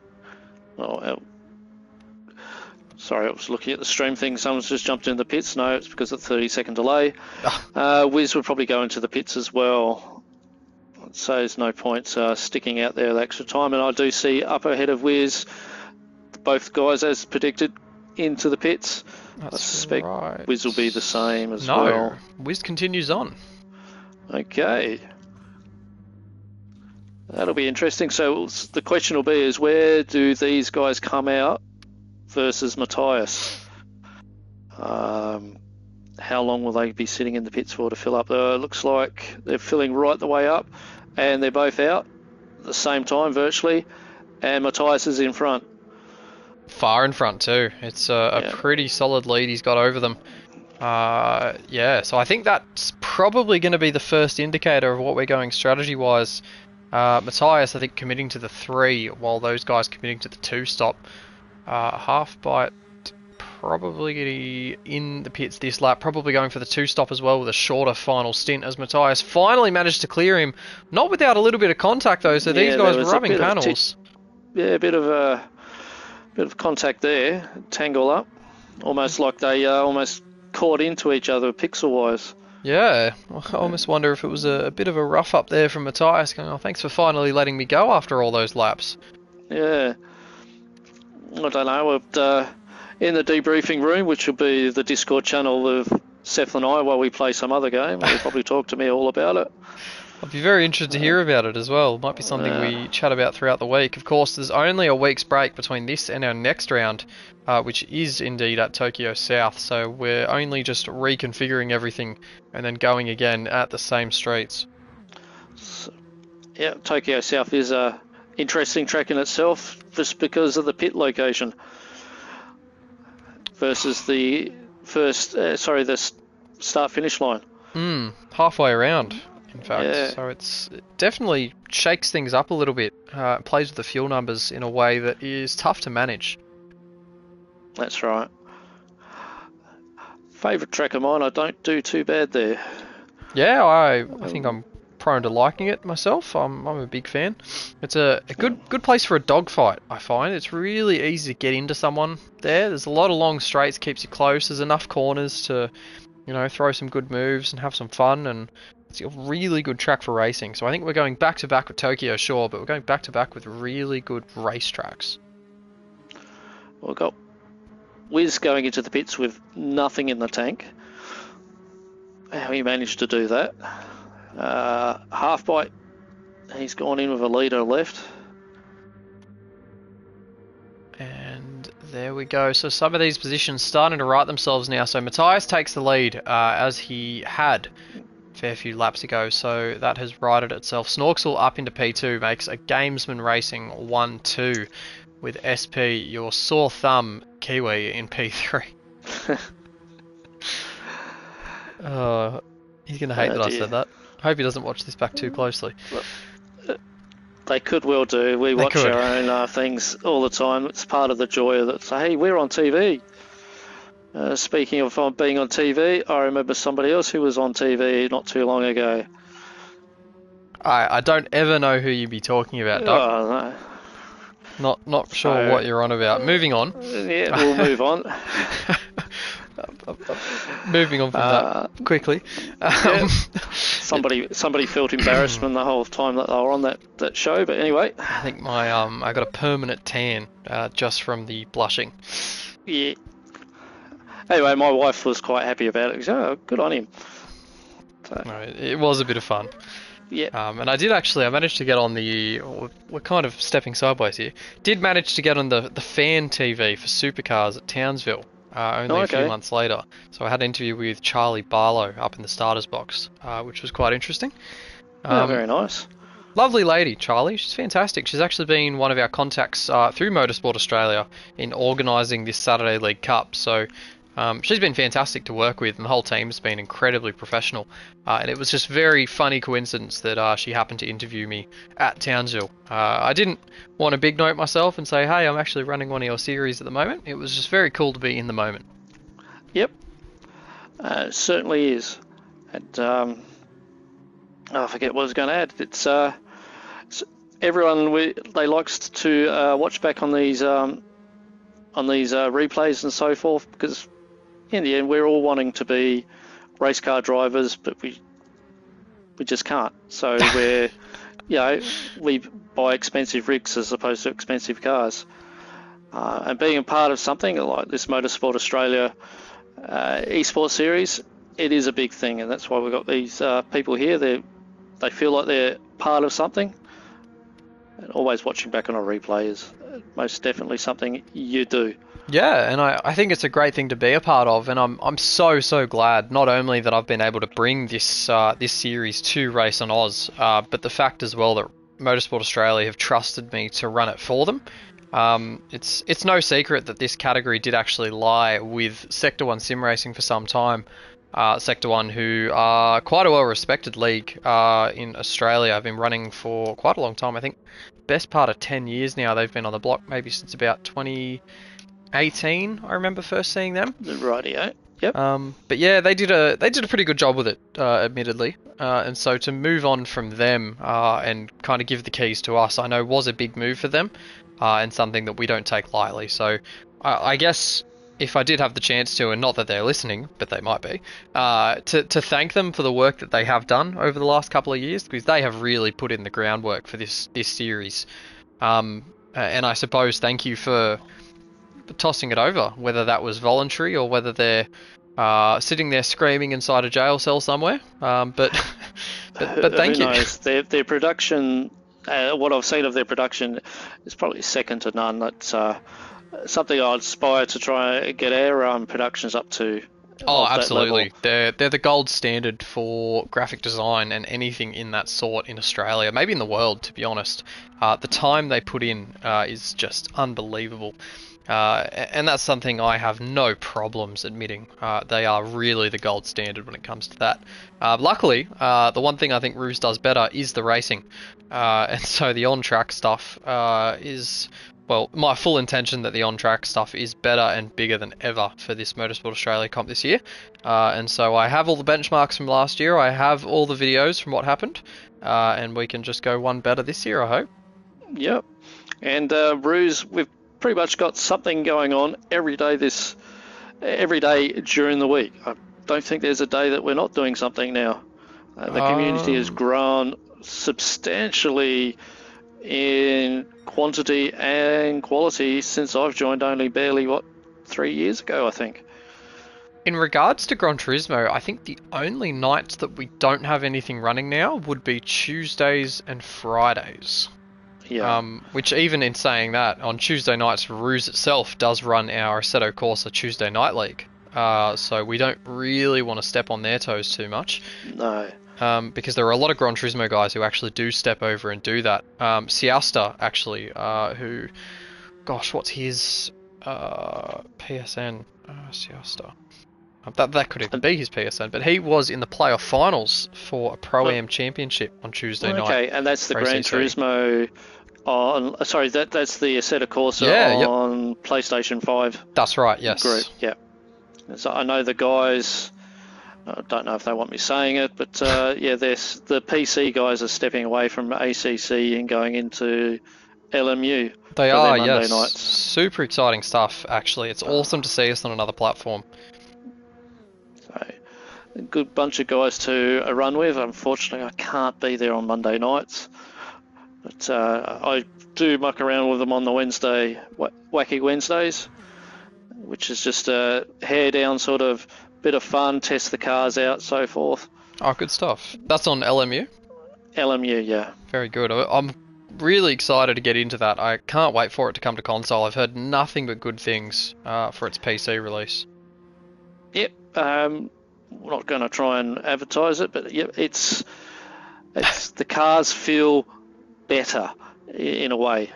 Sorry, I was looking at the stream thing. Someone's just jumped in the pits. No, it's because of the 30-second delay. Wiz would probably go into the pits as well. So there's no point sticking out there the extra time. And I do see up ahead of Wiz, both guys as predicted, into the pits. I suspect right. Wiz will be the same as well. No, Wiz continues on. Okay. That'll be interesting. So the question will be is where do these guys come out versus Matthias? How long will they be sitting in the pits for to fill up? Looks like they're filling right the way up, and they're both out at the same time virtually, and Matthias is in front. Far in front too. It's a pretty solid lead he's got over them. So I think that's probably going to be the first indicator of what we're going strategy-wise. Matthias, I think, committing to the 3, while those guys committing to the 2 stop. Half bite probably in the pits this lap, probably going for the 2 stop as well with a shorter final stint as Matthias finally managed to clear him, not without a little bit of contact though, so these guys were rubbing panels. A bit of contact there, tangle up, almost like they almost caught into each other pixel wise. Yeah, I almost wonder if it was a bit of a rough up there from Matthias going, oh, thanks for finally letting me go after all those laps. Yeah. I don't know, in the debriefing room, which will be the Discord channel of Seth and I while we play some other game, he'll probably talk to me all about it. I'd be very interested to hear about it as well. Might be something we chat about throughout the week. Of course, there's only a week's break between this and our next round, which is indeed at Tokyo South, so we're only just reconfiguring everything and then going again at the same streets. So, yeah, Tokyo South is a interesting track in itself, just because of the pit location versus the the start-finish line. Halfway around, in fact. So it definitely shakes things up a little bit. Plays with the fuel numbers in a way that is tough to manage. That's right. Favourite track of mine, I don't do too bad there. Yeah, I think I'm prone to liking it myself. I'm a big fan. It's a good place for a dogfight, I find. It's really easy to get into someone there. There's a lot of long straights, keeps you close. There's enough corners to, throw some good moves and have some fun, and it's a really good track for racing. So I think we're going back to back with Tokyo, sure, but we're going back to back with really good race tracks. We've got Wiz going into the pits with nothing in the tank. How he managed to do that. Half bite, He's gone in with a leader left. And there we go. So some of these positions starting to right themselves now. So Matthias takes the lead as he had a fair few laps ago. So that has righted itself. Snorksel up into P2 makes a Gamesman Racing 1-2 with SP, your sore thumb Kiwi, in P3. He's going to hate that I said that. I hope he doesn't watch this back too closely. They could well do. We watch our own things all the time. It's part of the joy of it. So, hey, we're on TV. Speaking of being on TV, I remember somebody else who was on TV not too long ago. I don't ever know who you'd be talking about, Doc. Oh, no. Not sure what you're on about. Moving on. Yeah, we'll move on. Moving on from that quickly. Yeah. Somebody felt embarrassment the whole time that they were on that show, but anyway. I think I got a permanent tan just from the blushing. Yeah. Anyway, my wife was quite happy about it. She said, oh, good on him. So. No, it was a bit of fun. Yeah. And I managed to get on we're kind of stepping sideways here. Did manage to get on the fan TV for Supercars at Townsville. Only a few months later. So I had an interview with Charlie Barlow up in the starters box, which was quite interesting. Very nice. Lovely lady, Charlie. She's fantastic. She's actually been one of our contacts through Motorsport Australia in organising this Saturday League Cup. So she's been fantastic to work with, and the whole team's been incredibly professional. And it was just very funny coincidence that she happened to interview me at Townsville. I didn't want to big note myself and say, hey, I'm actually running one of your series at the moment. It was just very cool to be in the moment. Yep. It certainly is. And I forget what I was going to add. It's everyone they likes to watch back on these replays and so forth, because in the end we're all wanting to be race car drivers, but we just can't. So we buy expensive rigs as opposed to expensive cars. And being a part of something like this Motorsport Australia Esports series, it is a big thing, and that's why we've got these people here. They feel like they're part of something, and always watching back on a replay is most definitely something you do. Yeah, and I think it's a great thing to be a part of, and I'm so glad not only that I've been able to bring this series to RaceOnOz, but the fact as well that Motorsport Australia have trusted me to run it for them. It's no secret that this category did actually lie with Sector 1 Sim Racing for some time. Sector 1, who are quite a well-respected league in Australia, have been running for quite a long time. I think best part of 10 years now they've been on the block, maybe since about 2018. I remember first seeing them. Rightio. Yep. But yeah, they did a pretty good job with it, admittedly. And so to move on from them and kind of give the keys to us, I know was a big move for them, and something that we don't take lightly. So I guess if I did have the chance to, and not that they're listening, but they might be, to thank them for the work that they have done over the last couple of years, because they have really put in the groundwork for this series. And I suppose thank you for tossing it over, whether that was voluntary or whether they're sitting there screaming inside a jail cell somewhere. But thank you. Who knows? Their production, what I've seen of their production, is probably second to none. That's something I aspire to try and get our productions up to. Oh, absolutely. They're the gold standard for graphic design and anything in that sort in Australia, maybe in the world, to be honest. The time they put in is just unbelievable. And that's something I have no problems admitting. They are really the gold standard when it comes to that. Luckily, the one thing I think Roos does better is the racing. And so the on-track stuff is... Well, my full intention that the on-track stuff is better and bigger than ever for this Motorsport Australia comp this year. And so I have all the benchmarks from last year. I have all the videos from what happened. And we can just go one better this year, I hope. Yep. And Roos, we've pretty much got something going on every day during the week. I don't think there's a day that we're not doing something now. The community has grown substantially in quantity and quality since I've joined only barely 3 years ago, I think. In regards to Gran Turismo, I think the only nights that we don't have anything running now would be Tuesdays and Fridays. Yeah. Which even in saying that, on Tuesday nights, Ruse itself does run our Assetto Corsa Tuesday Night League. So we don't really want to step on their toes too much. No. Because there are a lot of Gran Turismo guys who actually do step over and do that. Siasta, actually, who... Gosh, what's his PSN? Siasta. That could even be his PSN, but he was in the playoff finals for a Pro-Am Championship on Tuesday night. Okay, and that's the Gran ACC. Turismo on... Sorry, that's the Assetto Corsa on PlayStation 5. That's right, yes. Group, yeah. So I know the guys... I don't know if they want me saying it, but yeah, the PC guys are stepping away from ACC and going into LMU. They are, yes. Nights. Super exciting stuff, actually. It's awesome to see us on another platform. So, a good bunch of guys to run with. Unfortunately, I can't be there on Monday nights, but I do muck around with them on the Wednesday, Wacky Wednesdays, which is just a hair down sort of bit of fun, test the cars out, so forth. Oh, good stuff. That's on LMU? LMU, yeah. Very good. I'm really excited to get into that. I can't wait for it to come to console. I've heard nothing but good things for its PC release. Yep. We're not going to try and advertise it, but yep, it's the cars feel better in a way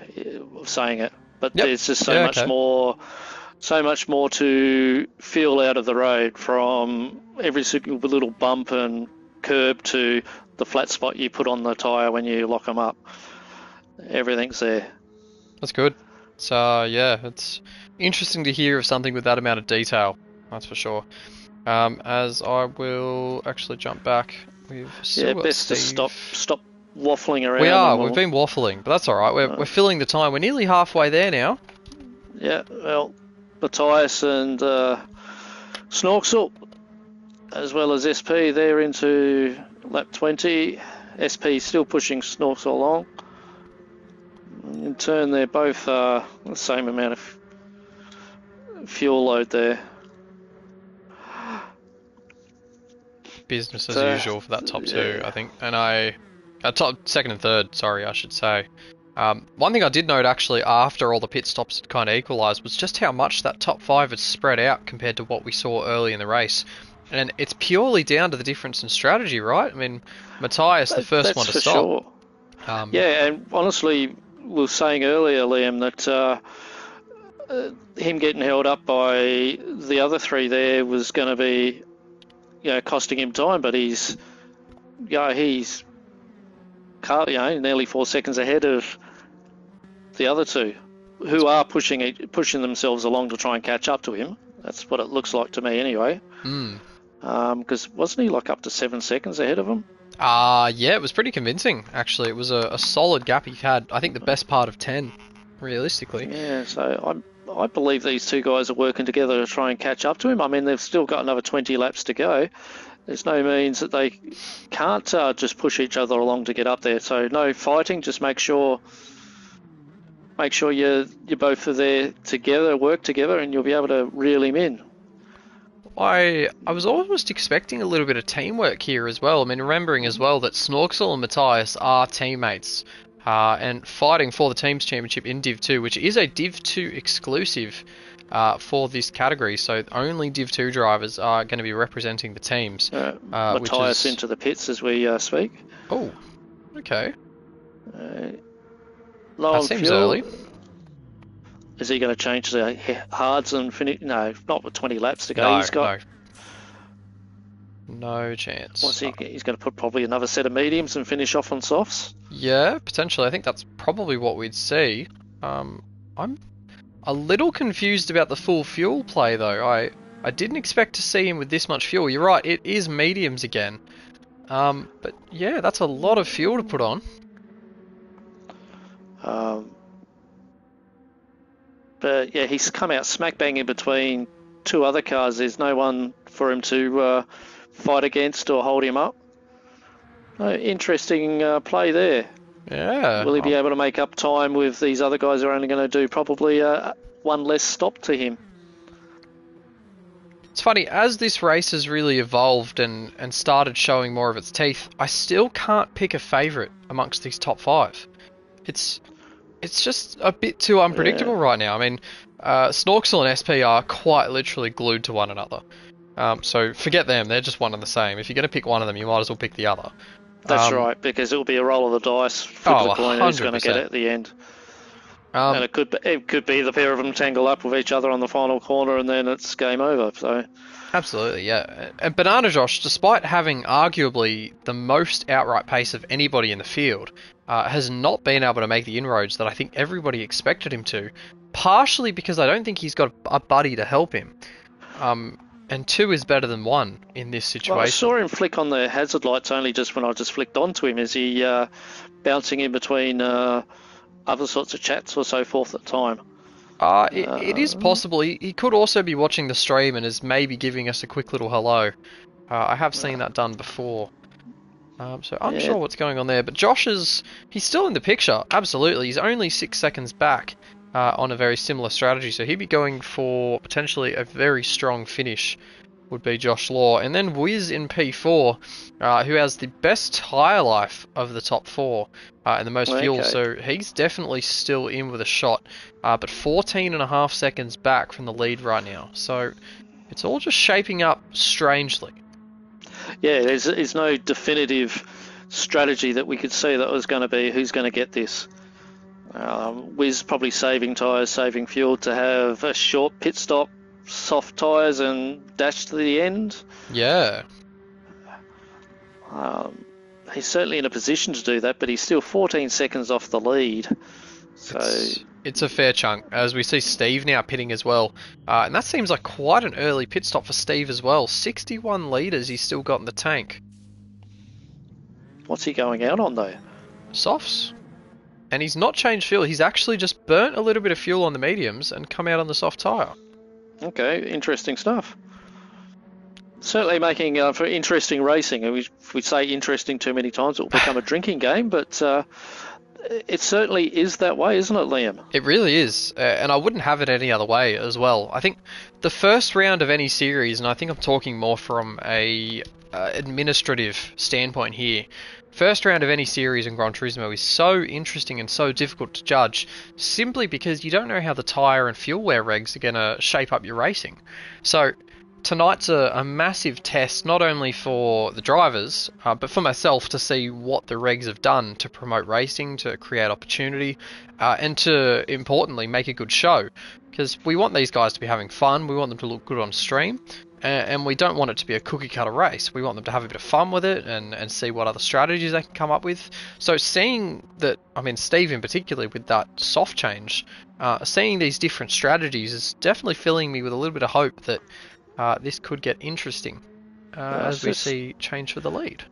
of saying it. But there's just so much more to feel out of the road, from every single little bump and curb to the flat spot you put on the tyre when you lock them up. Everything's there. That's good. So yeah, it's interesting to hear of something with that amount of detail. That's for sure. As I will actually jump back. We've still got best Steve. to stop waffling around. We are. We've been waffling, but that's all right. We're filling the time. We're nearly halfway there now. Yeah. Well, Matthias and Snorksel, as well as SP, they're into lap 20. SP still pushing Snorksel along. In turn, they're both the same amount of fuel load there. Business as usual for that top two, I think. And top second and third, sorry, I should say. One thing I did note actually after all the pit stops had kind of equalised was just how much that top five had spread out compared to what we saw early in the race. And it's purely down to the difference in strategy, right? I mean, Matthias, the first one to stop. Sure. Yeah, and honestly, we were saying earlier, Liam, that him getting held up by the other three there was going to be, costing him time, but he's nearly 4 seconds ahead of the other two, who are pushing themselves along to try and catch up to him. That's what it looks like to me, anyway. Because wasn't he like up to 7 seconds ahead of him? Yeah, it was pretty convincing, actually. It was a solid gap he had. I think the best part of 10, realistically. Yeah, so I believe these two guys are working together to try and catch up to him. I mean, they've still got another 20 laps to go. There's no means that they can't just push each other along to get up there. So no fighting, just make sure you both are there together, work together, and you'll be able to reel him in. I was almost expecting a little bit of teamwork here as well. I mean, remembering as well that Snorksel and Matthias are teammates and fighting for the Teams Championship in Div 2, which is a Div 2 exclusive for this category. So only Div 2 drivers are going to be representing the teams. Matthias into the pits as we speak. Oh, okay. Low that on seems fuel. early. Is he going to change the hards and finish? No, not with 20 laps to go. No chance. What's he? He's going to put probably another set of mediums and finish off on softs. Yeah, potentially. I think that's probably what we'd see. I'm a little confused about the full fuel play though. I didn't expect to see him with this much fuel. You're right, it is mediums again. But yeah, that's a lot of fuel to put on. But yeah, he's come out smack bang in between two other cars. There's no one for him to fight against or hold him up. Interesting play there. Yeah. Will he be able to make up time with these other guys who are only going to do probably one less stop to him? It's funny, as this race has really evolved and started showing more of its teeth, I still can't pick a favourite amongst these top 5. It's just a bit too unpredictable right now. I mean, Snorksel and SP are quite literally glued to one another. So forget them, they're just one and the same. If you're going to pick one of them, you might as well pick the other. That's right, because it will be a roll of the dice, flip of the coin, who's going to get it at the end. And it could be the pair of them tangle up with each other on the final corner, and then it's game over. So absolutely, yeah. And Banana Josh, despite having arguably the most outright pace of anybody in the field, has not been able to make the inroads that I think everybody expected him to. Partially because I don't think he's got a buddy to help him. And 2 is better than 1 in this situation. Well, I saw him flick on the hazard lights only just when I just flicked onto him. Is he bouncing in between other sorts of chats or so forth at the time? It is possible. He could also be watching the stream and is maybe giving us a quick little hello. I have seen that done before. So I'm unsure what's going on there. But he's still in the picture. Absolutely. He's only 6 seconds back on a very similar strategy. So he'd be going for potentially a very strong finish, would be Josh Law. And then Wiz in P4, who has the best tyre life of the top 4 and the most fuel. So he's definitely still in with a shot. But 14.5 seconds back from the lead right now. So it's all just shaping up strangely. Yeah, there's no definitive strategy that we could see that was going to be who's going to get this. Wiz probably saving tyres, saving fuel to have a short pit stop, soft tyres and dash to the end. Yeah. He's certainly in a position to do that, but he's still 14 seconds off the lead. So it's a fair chunk, as we see Steve now pitting as well. And that seems like quite an early pit stop for Steve as well. 61 litres he's still got in the tank. What's he going out on though? Softs. And he's not changed fuel, he's actually just burnt a little bit of fuel on the mediums and come out on the soft tyre. Okay, interesting stuff. Certainly making for interesting racing. If we say interesting too many times, it will become a drinking game, but it certainly is that way, isn't it, Liam? It really is, and I wouldn't have it any other way as well. I think the first round of any series, and I think I'm talking more from a administrative standpoint here, first round of any series in Gran Turismo is so interesting and so difficult to judge, simply because you don't know how the tyre and fuel wear regs are going to shape up your racing. So tonight's a massive test, not only for the drivers, but for myself to see what the regs have done to promote racing, to create opportunity, and to, importantly, make a good show. Because we want these guys to be having fun, we want them to look good on stream, and we don't want it to be a cookie-cutter race. We want them to have a bit of fun with it and see what other strategies they can come up with. So seeing that, I mean, Steve in particular with that soft change, seeing these different strategies is definitely filling me with a little bit of hope that this could get interesting as we see change for the lead.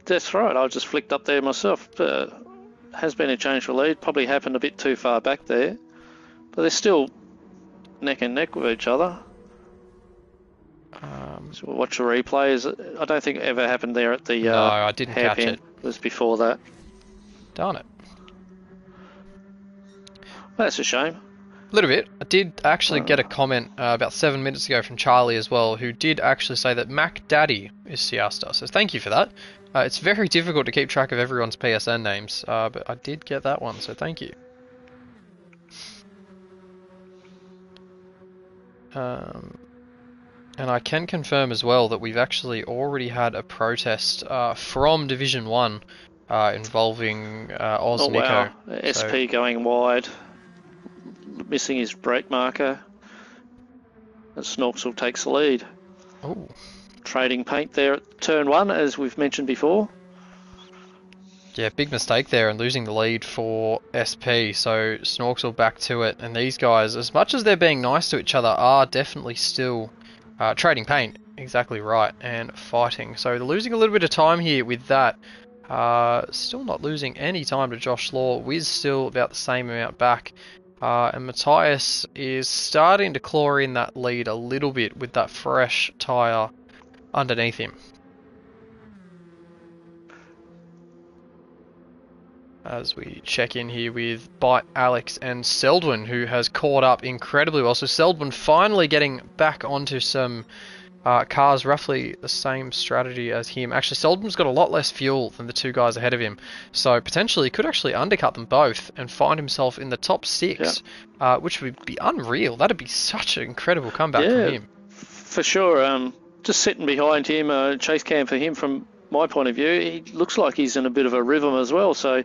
That's right. I just flicked up there myself. Has been a change for lead. Probably happened a bit too far back there. But they're still neck and neck with each other. So we'll watch the replays. I don't think it ever happened there at the no, I didn't catch it. It was before that. Darn it. That's a shame. A little bit. I did actually get a comment about 7 minutes ago from Charlie as well, who did actually say that Mac Daddy is Siasta. So thank you for that. It's very difficult to keep track of everyone's PSN names, but I did get that one, so thank you. And I can confirm as well that we've actually already had a protest from Division 1 involving Oz Nico. Wow. SP going wide. Missing his brake marker. And Snorksel takes the lead. Ooh. Trading paint there at turn 1, as we've mentioned before. Yeah, big mistake there and losing the lead for SP. So Snorksel back to it. And these guys, as much as they're being nice to each other, are definitely still trading paint. Exactly right. And fighting. So they're losing a little bit of time here with that. Still not losing any time to Josh Law. Wiz still about the same amount back. And Matthias is starting to claw in that lead a little bit with that fresh tyre underneath him. As we check in here with Bite, Alex and Seldwin, who has caught up incredibly well. So Seldwin finally getting back onto some Carr's roughly the same strategy as him. Actually, Seldon's got a lot less fuel than the two guys ahead of him, so potentially he could actually undercut them both and find himself in the top six, which would be unreal. That'd be such an incredible comeback from him. For sure. Just sitting behind him, chase cam for him from my point of view, he looks like he's in a bit of a rhythm as well. So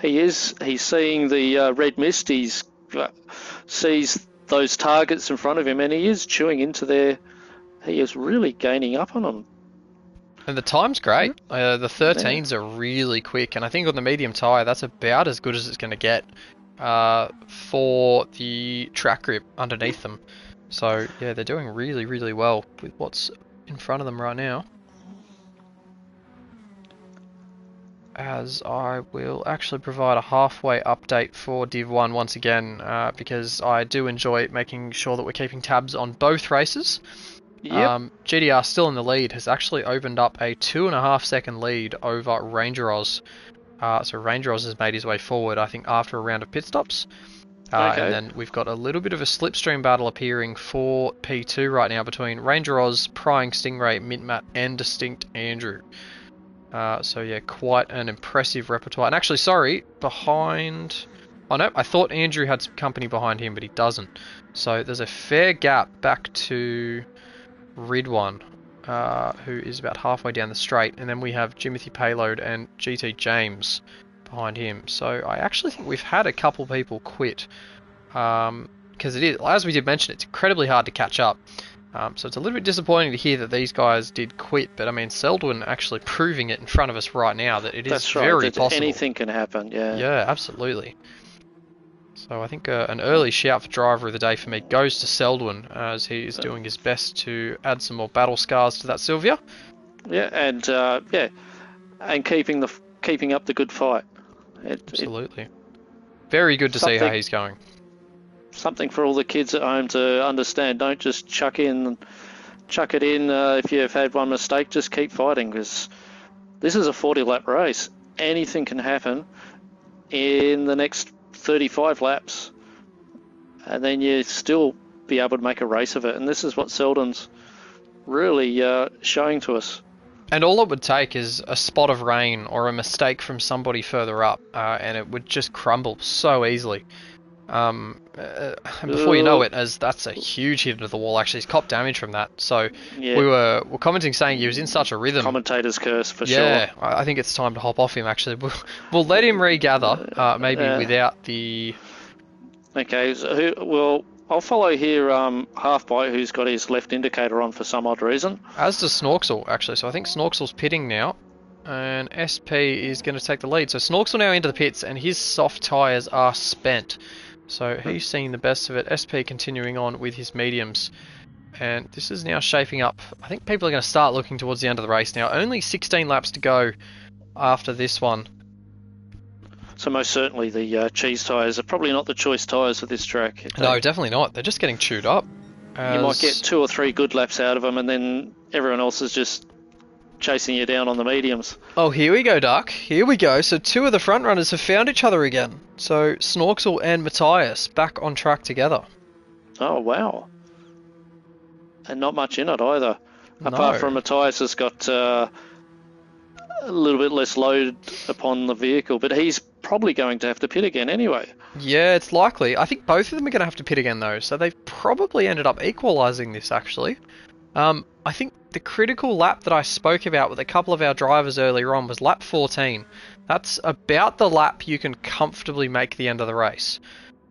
he's seeing the red mist. He's sees those targets in front of him, and he is chewing into there. He is really gaining up on them. And the time's great. The 13s are really quick, and I think on the medium tyre, that's about as good as it's going to get for the track grip underneath them. So, yeah, they're doing really, really well with what's in front of them right now. As I will actually provide a halfway update for Div 1 once again, because I do enjoy making sure that we're keeping tabs on both races. Yep. GDR still in the lead, has actually opened up a 2.5 second lead over RaceOnOz. So RaceOnOz has made his way forward, I think, after a round of pit stops. And then we've got a little bit of a slipstream battle appearing for P2 right now between RaceOnOz, Prying Stingray, Mintmat, and Distinct Andrew. So yeah, quite an impressive repertoire. And actually, sorry, behind... Oh no, I thought Andrew had some company behind him, but he doesn't. So there's a fair gap back to Ridwan, who is about halfway down the straight, and then we have Jimothy Payload and GT James behind him. So I actually think we've had a couple people quit, because it is, as we did mention, it's incredibly hard to catch up. So it's a little bit disappointing to hear that these guys did quit, but I mean, Seldon actually proving it in front of us right now that it is very possible. Anything can happen, yeah. Yeah, absolutely. So I think an early shout for driver of the day for me goes to Seldon, as he is doing his best to add some more battle scars to that Silvia. Yeah, and keeping up the good fight. Absolutely. Very good to see how he's going. Something for all the kids at home to understand. Don't just chuck it in. If you've had one mistake, just keep fighting, because this is a 40-lap race. Anything can happen in the next 35 laps, and then you still be able to make a race of it. And this is what Seldon's really showing to us. And all it would take is a spot of rain or a mistake from somebody further up, and it would just crumble so easily. And before you know it, as that's a huge hit into the wall. Actually, he's copped damage from that. So we were commenting saying he was in such a rhythm. Commentator's curse for sure. Yeah, I think it's time to hop off him. Actually, we'll let him regather. Maybe without the. Okay, so I'll follow here. Halfbite, who's got his left indicator on for some odd reason. As does Snorksel, actually. So I think Snorksel's pitting now, and SP is going to take the lead. So Snorksel now into the pits, and his soft tyres are spent. So he's seeing the best of it. SP continuing on with his mediums. And this is now shaping up. I think people are going to start looking towards the end of the race now. Only 16 laps to go after this one. So most certainly the cheese tyres are probably not the choice tyres for this track. No, definitely not. They're just getting chewed up. You might get 2 or 3 good laps out of them, and then everyone else is just chasing you down on the mediums. Oh, here we go, Duck. Here we go. So 2 of the front runners have found each other again. So Snorksel and Matthias back on track together. Oh, wow. And not much in it either. No. Apart from Matthias has got a little bit less load upon the vehicle, but he's probably going to have to pit again anyway. Yeah, it's likely. I think both of them are going to have to pit again, though. So they've probably ended up equalising this, actually. I think the critical lap that I spoke about with a couple of our drivers earlier on was lap 14. That's about the lap you can comfortably make the end of the race.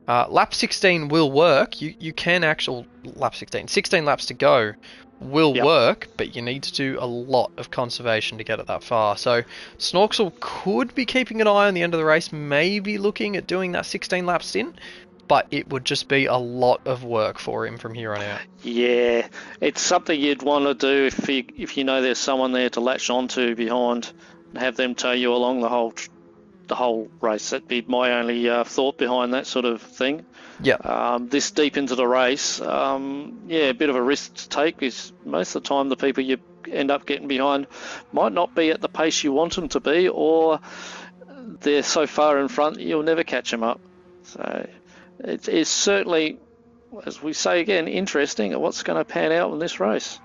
Lap 16 will work. You can actually... Lap 16. 16 laps to go will work, but you need to do a lot of conservation to get it that far. So Snorksel could be keeping an eye on the end of the race, maybe looking at doing that 16 lap stint, but it would just be a lot of work for him from here on out. Yeah, it's something you'd want to do if you know there's someone there to latch onto behind and have them tow you along the whole race. That'd be my only thought behind that sort of thing. Yeah. This deep into the race, a bit of a risk to take, because most of the time the people you end up getting behind might not be at the pace you want them to be, or they're so far in front you'll never catch them up. So it's certainly, as we say again, interesting at what's going to pan out in this race.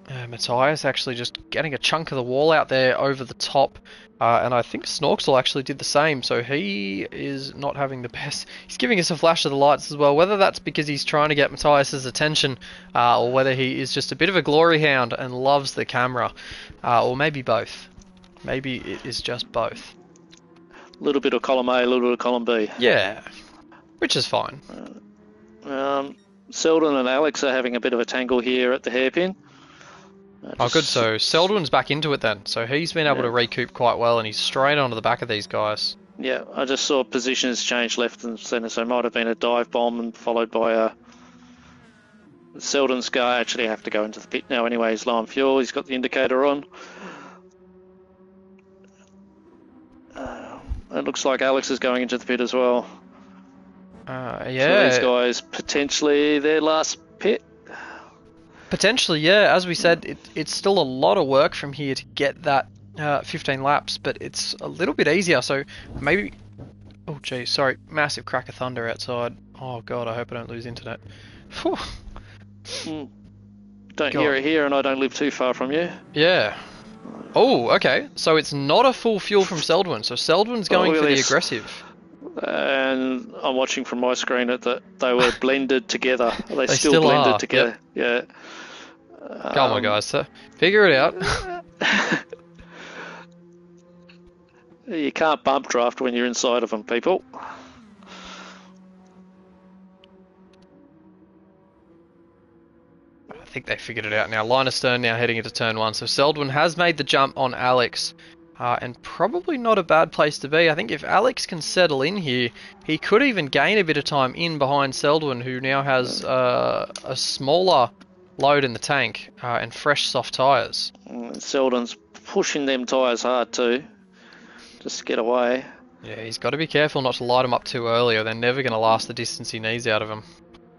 Matthias actually just getting a chunk of the wall out there over the top. And I think Snorksel actually did the same, so he is not having the best. He's giving us a flash of the lights as well, whether that's because he's trying to get Matthias's attention, or whether he is just a bit of a glory hound and loves the camera, or maybe both. Maybe it is just both. A little bit of column A, a little bit of column B. Yeah, which is fine. Selden and Alex are having a bit of a tangle here at the hairpin. Oh, good. So Seldwin's back into it then. So he's been able to recoup quite well, and he's straight onto the back of these guys. Yeah, I just saw positions change left and centre, so it might have been a dive bomb and followed by a... Selden's guy actually have to go into the pit now anyway. He's low on fuel. He's got the indicator on. It looks like Alex is going into the pit as well. Yeah. So these guys potentially their last pit. Potentially, yeah. As we said, it's still a lot of work from here to get that 15 laps, but it's a little bit easier. So maybe... Oh, geez, sorry. Massive crack of thunder outside. Oh, God, I hope I don't lose internet. Whew. Don't hear it here, and I don't live too far from you. Yeah. Oh, okay. So it's not a full fuel from Seldwin. So Seldwin's going for the aggressive. And I'm watching from my screen that they were blended together. They still blended together. Yep. Yeah. Come on, guys. Figure it out. You can't bump draft when you're inside of them, people. I think they figured it out now. Line astern now heading into turn 1. So Seldwin has made the jump on Alex. And probably not a bad place to be. I think if Alex can settle in here, he could even gain a bit of time in behind Seldwin, who now has a smaller load in the tank and fresh soft tyres. Seldon's pushing them tyres hard too, just to get away. Yeah, he's got to be careful not to light them up too early, or they're never going to last the distance he needs out of them.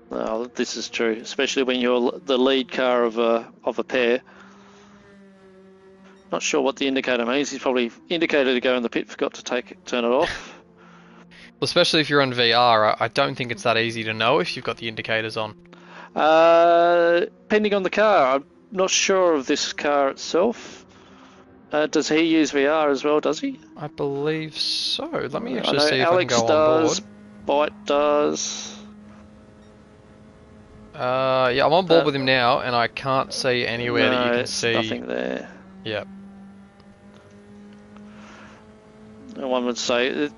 Oh, this is true, especially when you're the lead car of a pair. Not sure what the indicator means. He's probably indicated to go in the pit, forgot to turn it off. Well, especially if you're on VR, I don't think it's that easy to know if you've got the indicators on. Depending on the car, I'm not sure of this car itself. Does he use VR as well, does he? I believe so. Let me actually see if Alex I can go does, on board. Byte does. Yeah, I'm on board with him now, and I can't see anywhere that you can see. Nothing there. Yep. One would say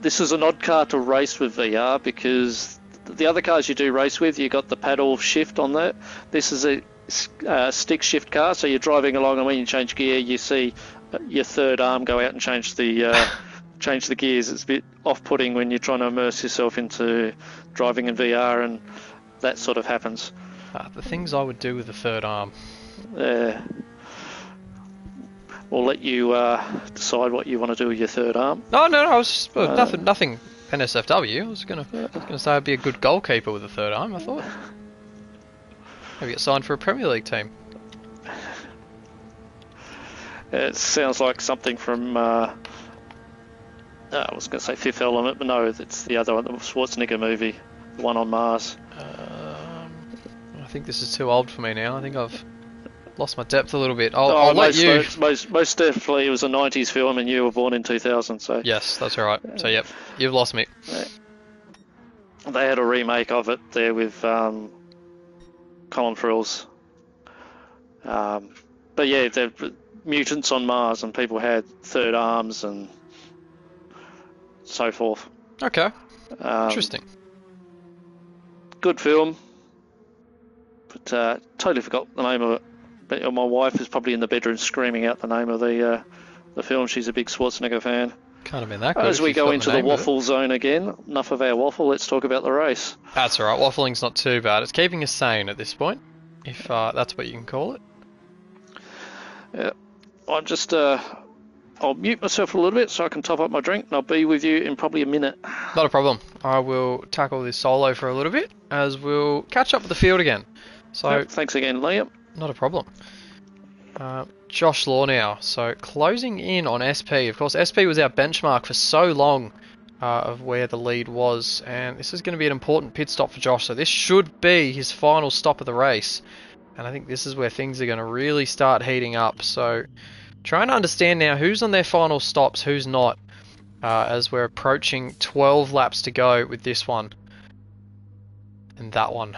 this is an odd car to race with VR because the other cars you do race with, you got the paddle shift on that. This is a stick shift car, so you're driving along, and when you change gear, you see your third arm go out and change the gears. It's a bit off-putting when you're trying to immerse yourself into driving in VR, and that sort of happens. The things I would do with the third arm. We'll let you decide what you want to do with your third arm. No, I was nothing NSFW. I was gonna say I'd be a good goalkeeper with a third arm. I thought maybe get signed for a Premier League team. It sounds like something from I was going to say Fifth Element, but no, it's the other one, the Schwarzenegger movie, the one on Mars. I think this is too old for me now. I think I've lost my depth a little bit. I'll let you... Most definitely it was a 90s film and you were born in 2000, so... Yes, that's right. So, yep, you've lost me. They had a remake of it there with Colin Farrell's. But yeah, they're mutants on Mars and people had third arms and so forth. Okay, interesting. Good film, but totally forgot the name of it. But my wife is probably in the bedroom screaming out the name of the film. She's a big Schwarzenegger fan. Can't have been that good. As we go into the waffle zone again, enough of our waffle, let's talk about the race. That's alright, waffling's not too bad. It's keeping us sane at this point, if that's what you can call it. Yeah, I'm just... I'll mute myself a little bit so I can top up my drink, and I'll be with you in probably a minute. Not a problem. I will tackle this solo for a little bit, as we'll catch up with the field again. So thanks again, Liam. Not a problem. Josh Law now. So closing in on SP. Of course, SP was our benchmark for so long of where the lead was, and this is going to be an important pit stop for Josh. So this should be his final stop of the race. And I think this is where things are going to really start heating up. So trying to understand now who's on their final stops, who's not, as we're approaching 12 laps to go with this one and that one.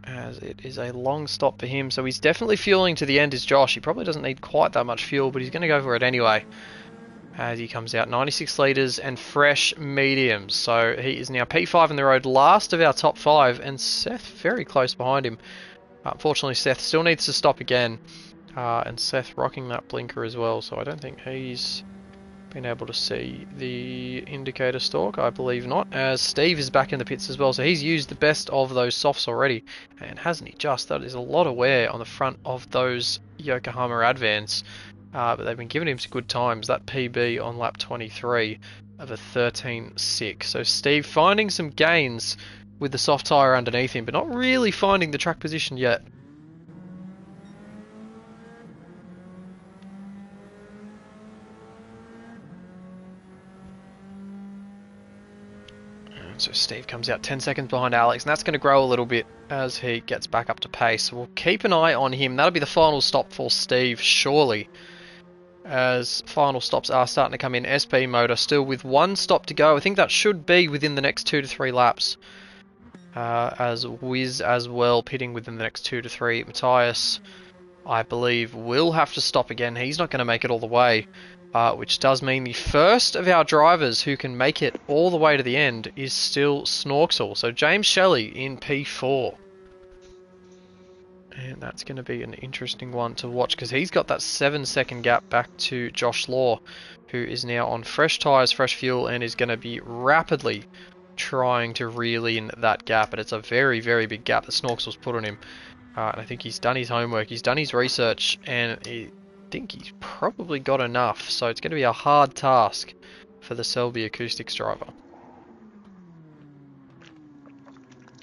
As it is a long stop for him, so he's definitely fueling to the end as Josh. He probably doesn't need quite that much fuel, but he's going to go for it anyway. As he comes out 96 litres and fresh mediums. So he is now P5 in the road, last of our top 5, and Seth very close behind him. Unfortunately, Seth still needs to stop again, and Seth rocking that blinker as well, so I don't think he's been able to see the indicator stalk. I believe not, as Steve is back in the pits as well, so he's used the best of those softs already, and hasn't he just? That is a lot of wear on the front of those Yokohama Advans, but they've been giving him some good times. That PB on lap 23 of a 13.6, so Steve finding some gains with the soft tyre underneath him, but not really finding the track position yet. So Steve comes out 10 seconds behind Alex, and that's going to grow a little bit as he gets back up to pace. So we'll keep an eye on him. That'll be the final stop for Steve, surely, as final stops are starting to come in. SP Motor still with one stop to go. I think that should be within the next 2 to 3 laps. As Wiz as well, pitting within the next 2 to 3. Matthias, I believe, will have to stop again. He's not going to make it all the way. Which does mean the first of our drivers who can make it all the way to the end is still Snorksel. So James Shelley in P4. And that's going to be an interesting one to watch, because he's got that 7-second gap back to Josh Law, who is now on fresh tyres, fresh fuel, and is going to be rapidly trying to reel in that gap. And it's a very, very big gap that Snorksel's put on him. And I think he's done his homework, he's done his research, and I think he's probably got enough, so it's going to be a hard task for the Selby Acoustics driver.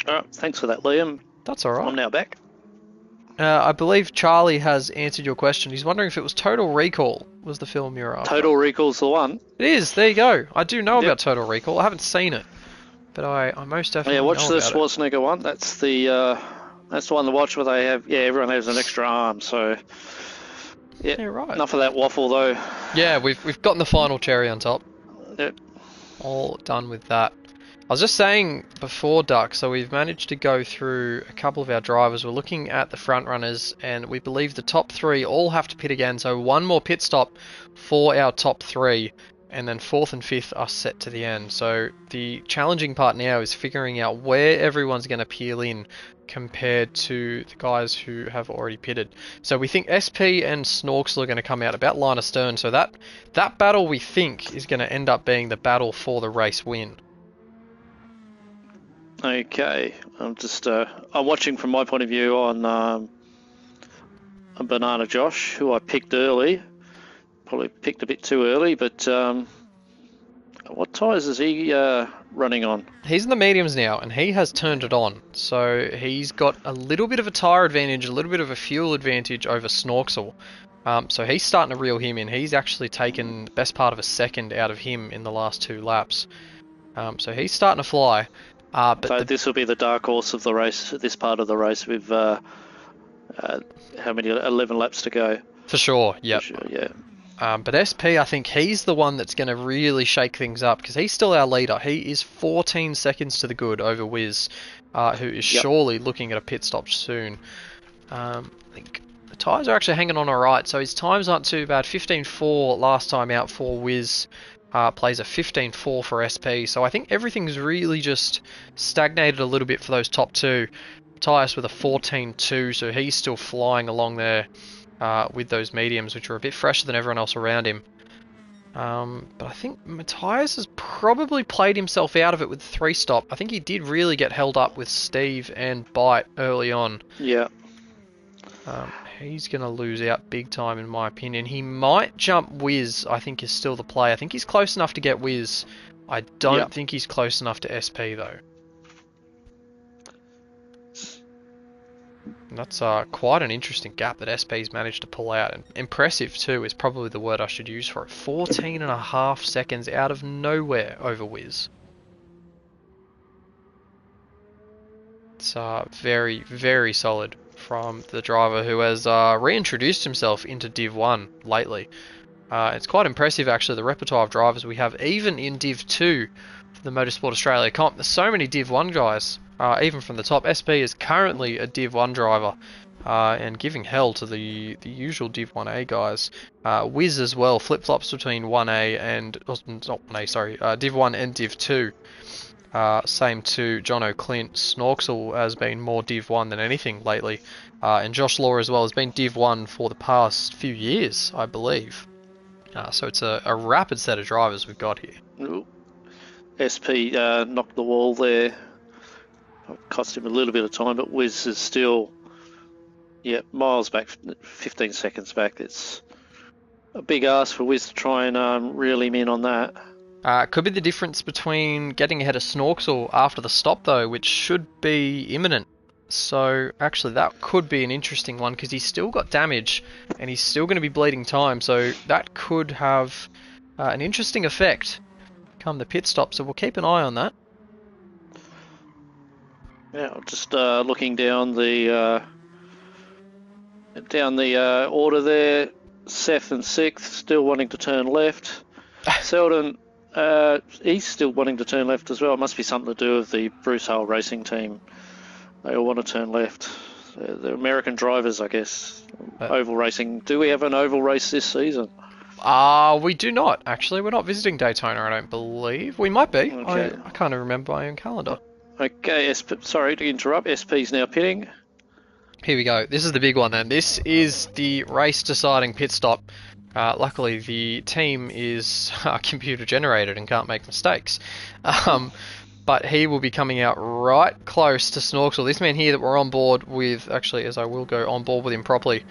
Alright, thanks for that, Liam. That's alright. I'm now back. I believe Charlie has answered your question. He's wondering if it was Total Recall was the film you're after. Total Recall's the one. It is, there you go. I do know about Total Recall. I haven't seen it, but I most definitely know watch the about Schwarzenegger one. That's the one to watch where they have, everyone has an extra arm, so... Yeah, right. Enough of that waffle, though. Yeah, we've gotten the final cherry on top. Yep. All done with that. I was just saying before, Duck, so we've managed to go through a couple of our drivers. We're looking at the front runners, and we believe the top 3 all have to pit again, so one more pit stop for our top 3, and then 4th and 5th are set to the end. So the challenging part now is figuring out where everyone's going to peel in compared to the guys who have already pitted. So we think SP and Snorksel are going to come out about line astern, so that battle we think is going to end up being the battle for the race win. Okay, I'm just I'm watching from my point of view on Banana Josh, who I picked early. Probably picked a bit too early, but what tyres is he running on? He's in the mediums now, and he has turned it on. So he's got a little bit of a tyre advantage, a little bit of a fuel advantage over Snorksel. So he's starting to reel him in. He's actually taken the best part of a second out of him in the last 2 laps. So he's starting to fly. But so this will be the dark horse of the race, this part of the race, with how many, 11 laps to go? For sure, yep. For sure, yeah. But SP, I think he's the one that's going to really shake things up, because he's still our leader. He is 14 seconds to the good over Wiz, who is surely looking at a pit stop soon. I think the tyres are actually hanging on alright, so his times aren't too bad. 15.4 last time out for Wiz. Plays a 15.4 for SP, so I think everything's really just stagnated a little bit for those top 2. Matthias with a 14.2, so he's still flying along there with those mediums, which are a bit fresher than everyone else around him. But I think Matthias has probably played himself out of it with the 3-stop. I think he did really get held up with Steve and Bite early on. Yeah. He's going to lose out big time, in my opinion. He might jump Wiz, I think is still the play. I think he's close enough to get Wiz. I don't think he's close enough to SP, though. And that's quite an interesting gap that SP's managed to pull out. And impressive, too, is probably the word I should use for it. 14.5 seconds out of nowhere over Wiz. It's very, very solid from the driver who has reintroduced himself into Div 1 lately. It's quite impressive, actually, the repertoire of drivers we have, even in Div 2 for the Motorsport Australia comp. There's so many Div 1 guys, even from the top. SP is currently a Div 1 driver, and giving hell to the usual Div 1A guys. Wiz as well, flip-flops between 1A and... not 1A, sorry, Div 1 and Div 2. Same to John O'Clint. Snorksel has been more Div 1 than anything lately. And Josh Law as well has been Div 1 for the past few years, I believe. So it's a rapid set of drivers we've got here. Ooh. SP knocked the wall there. Cost him a little bit of time, but Wiz is still miles back, 15 seconds back. It's a big ask for Wiz to try and reel him in on that. Could be the difference between getting ahead of Snorksel after the stop, though, which should be imminent. So, actually, that could be an interesting one, because he's still got damage, and he's still going to be bleeding time, so that could have an interesting effect come the pit stop, so we'll keep an eye on that. Yeah, just looking down the order there. Seth in 6th, still wanting to turn left. Selden, he's still wanting to turn left as well. It must be something to do with the Bruce Hull racing team. They all want to turn left. They're American drivers, I guess. Oval racing. Do we have an oval race this season? We do not, actually. We're not visiting Daytona, I don't believe. We might be. Okay. I can't even remember my own calendar. Okay, sorry to interrupt. SP's now pitting. Here we go. This is the big one then. This is the race deciding pit stop. Luckily, the team is computer generated and can't make mistakes. But he will be coming out right close to Snorksel. This man here that we're on board with, actually, as I will go on board with him properly.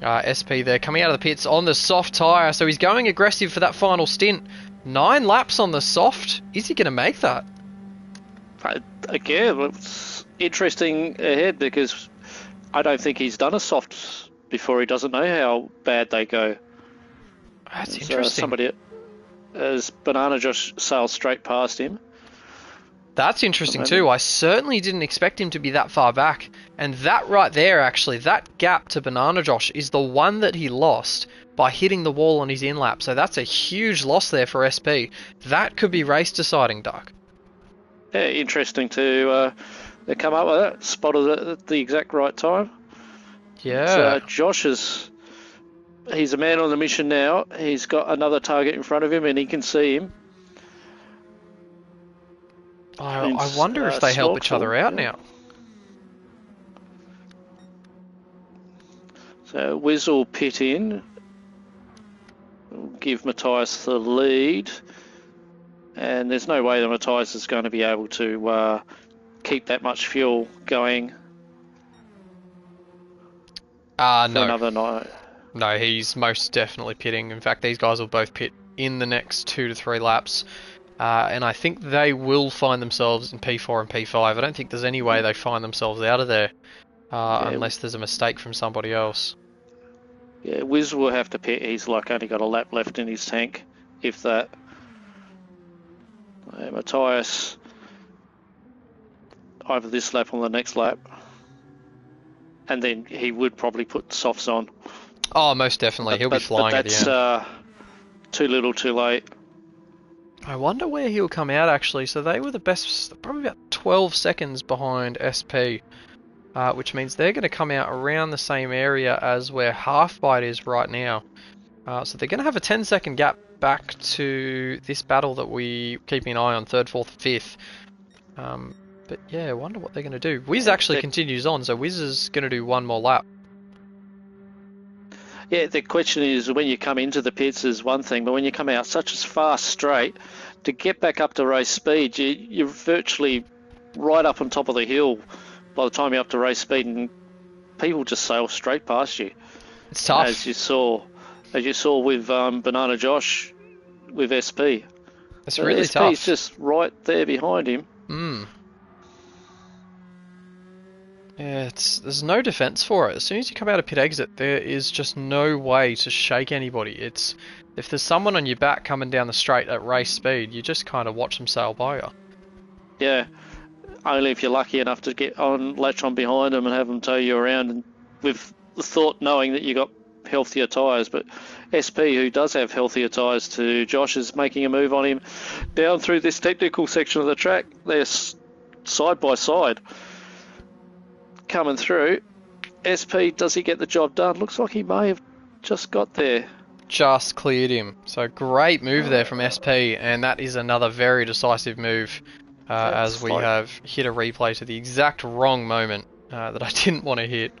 SP there, coming out of the pits on the soft tyre. So he's going aggressive for that final stint. 9 laps on the soft. Is he going to make that? Again, it's interesting ahead, because I don't think he's done a soft before. He doesn't know how bad they go. That's interesting. Somebody as Banana Josh sailed straight past him. That's interesting too. I certainly didn't expect him to be that far back. And that right there, actually, that gap to Banana Josh is the one that he lost by hitting the wall on his in-lap. So that's a huge loss there for SP. That could be race deciding, Duck. Yeah, interesting to they come up with that. Spotted it at the exact right time. Yeah. So Josh he's a man on the mission now. He's got another target in front of him and he can see him. I wonder if they help each other out now. So Wiz will pit in. We'll give Matthias the lead. And there's no way that Matthias is going to be able to keep that much fuel going for another night. No, he's most definitely pitting. In fact, these guys will both pit in the next 2 to 3 laps. And I think they will find themselves in P4 and P5. I don't think there's any way they find themselves out of there unless there's a mistake from somebody else. Yeah, Wiz will have to pit. He's only got a lap left in his tank, if that. Matthias, either this lap or the next lap. And then he would probably put softs on. Oh, most definitely. He'll be flying at the end. That's too little too late. I wonder where he'll come out, actually. So they were the best, probably about 12 seconds behind SP, which means they're going to come out around the same area as where Halfbite is right now. So they're going to have a 10-second gap back to this battle that we keeping an eye on, 3rd, 4th, 5th. But yeah, I wonder what they're going to do. Wiz actually continues on, so Wiz is going to do one more lap. Yeah, the question is, when you come into the pits is one thing, but when you come out such a fast straight, to get back up to race speed, you're virtually right up on top of the hill by the time you're up to race speed, and people just sail straight past you. It's tough. As you saw with Banana Josh with SP. It's really tough. SP's just right there behind him. Yeah, there's no defense for it. As soon as you come out of pit exit, there is just no way to shake anybody. If there's someone on your back coming down the straight at race speed, you just kind of watch them sail by you. Yeah, only if you're lucky enough to get on, latch on behind them and have them tow you around, and with the thought knowing that you got healthier tyres. But SP, who does have healthier tyres to Josh, is making a move on him down through this technical section of the track. They're side by side coming through. SP, does he get the job done? Looks like he may have just got there. Just cleared him. So great move there from SP, and that is another very decisive move as we have hit a replay to the exact wrong moment that I didn't want to hit.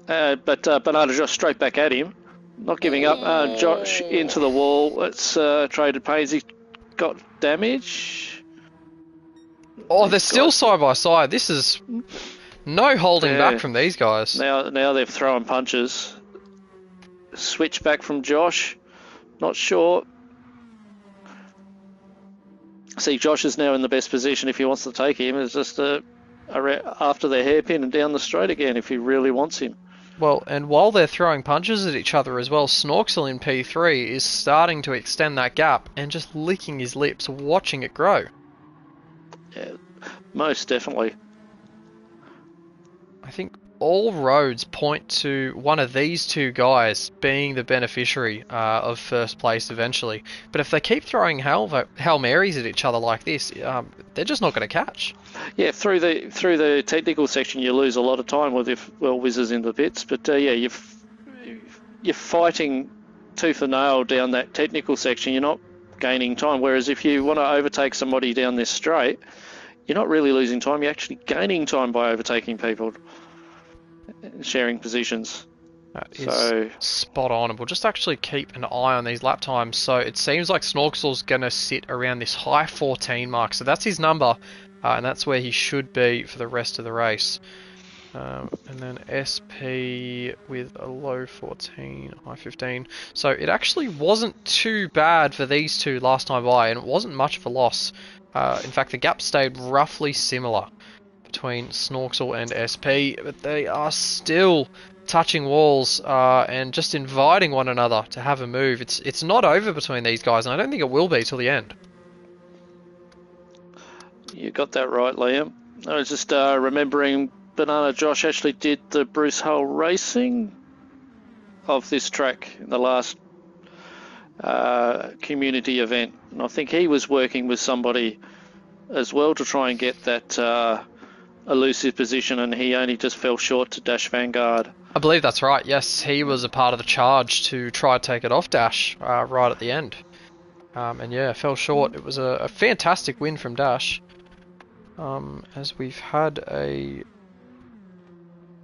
But Bernardo Josh straight back at him, not giving up. Josh into the wall. It's traded pains. He got damage. Oh, they're still side by side. This is no holding back from these guys. Now they're throwing punches. Switch back from Josh. Not sure. See, Josh is now in the best position if he wants to take him. It's just after their hairpin and down the straight again if he really wants him. Well, and while they're throwing punches at each other as well, Snorksel in P3 is starting to extend that gap and just licking his lips, watching it grow. Yeah, most definitely. I think all roads point to one of these two guys being the beneficiary of first place eventually. But if they keep throwing Hail Marys at each other like this, they're just not going to catch. Yeah, through the technical section, you lose a lot of time with whizzes in the pits. But yeah, you're fighting tooth and nail down that technical section. You're not gaining time. Whereas if you want to overtake somebody down this straight, you're not really losing time. You're actually gaining time by overtaking people, sharing positions. That is spot on, and we'll just actually keep an eye on these lap times. So it seems like Snorksel's going to sit around this high 14 mark. So that's his number, and that's where he should be for the rest of the race. And then SP with a low 14, high 15. So it actually wasn't too bad for these two last time by, and it wasn't much of a loss. In fact, the gap stayed roughly similar between Snorksel and SP, but they are still touching walls and just inviting one another to have a move. It's not over between these guys, and I don't think it will be till the end. You got that right, Liam. I was just remembering Banana Josh actually did the Bruce Hull Racing of this track in the last community event, and I think he was working with somebody as well to try and get that elusive position, and he only just fell short to Dash Vanguard. I believe that's right. Yes, he was a part of the charge to try to take it off Dash right at the end, and yeah, fell short. It was a fantastic win from Dash. As we've had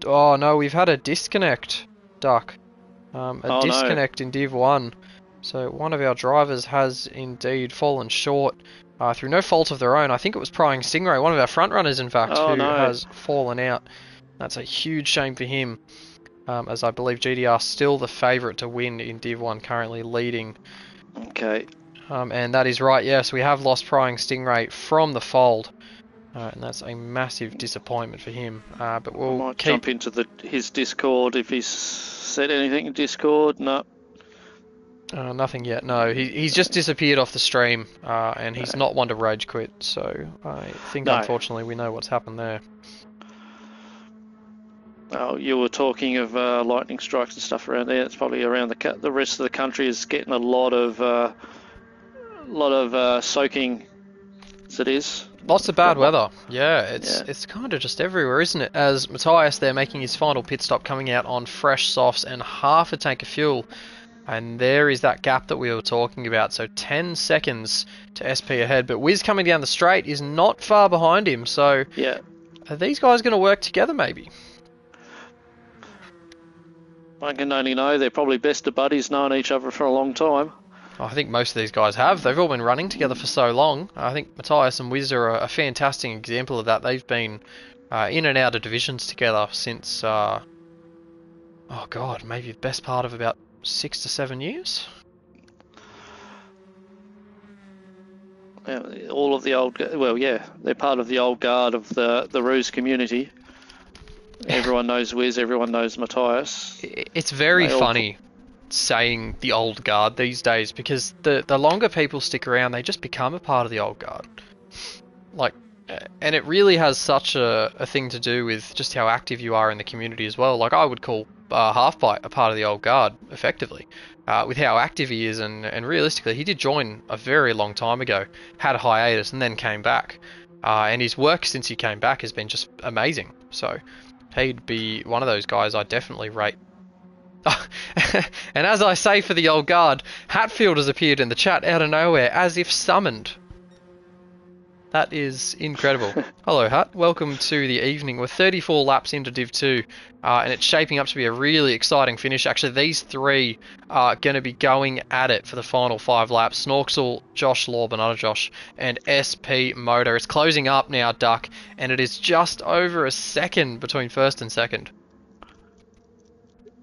we've had a disconnect, Duck. Disconnect in Div 1. So one of our drivers has indeed fallen short through no fault of their own. I think it was Prying Stingray, one of our front runners in fact, has fallen out. That's a huge shame for him, as I believe GDR still the favourite to win in Div 1, currently leading. Okay. And that is right, yes, we have lost Prying Stingray from the fold. And that's a massive disappointment for him. But we'll might jump into his Discord if he's said anything in Discord. No. Nothing yet. No, he's just disappeared off the stream, and he's not one to rage quit. So I think unfortunately we know what's happened there. Oh, you were talking of lightning strikes and stuff around there. It's probably around the rest of the country is getting a lot of soaking. As it is. Lots of bad weather. Yeah, it's kind of just everywhere, isn't it? As Matthias there making his final pit stop, coming out on fresh softs and half a tank of fuel. And there is that gap that we were talking about. So 10 seconds to SP ahead. But Wiz coming down the straight is not far behind him. So yeah, are these guys going to work together maybe? I can only know they're probably best of buddies, known each other for a long time. I think most of these guys have. They've all been running together for so long. I think Matthias and Wiz are a fantastic example of that. They've been in and out of divisions together since, maybe the best part of about 6 to 7 years. All of the old, they're part of the old guard of the Ruse community. Everyone knows Wiz, everyone knows Matthias. It's very funny saying the old guard these days, because the longer people stick around, they just become a part of the old guard. Like, And it really has such a thing to do with just how active you are in the community as well. Like I would call Halfbite a part of the old guard, effectively, with how active he is, and realistically, he did join a very long time ago, had a hiatus, and then came back. And his work since he came back has been just amazing. So he'd be one of those guys I definitely rate. And as I say for the old guard, Hatfield has appeared in the chat out of nowhere, as if summoned. That is incredible. Hello, Hut. Welcome to the evening. We're 34 laps into Div 2, and it's shaping up to be a really exciting finish. Actually, these three are going to be going at it for the final 5 laps. Snorksel, Josh Law, Banana Josh, and SP Motor. It's closing up now, Duck, and it is just over a second between first and second.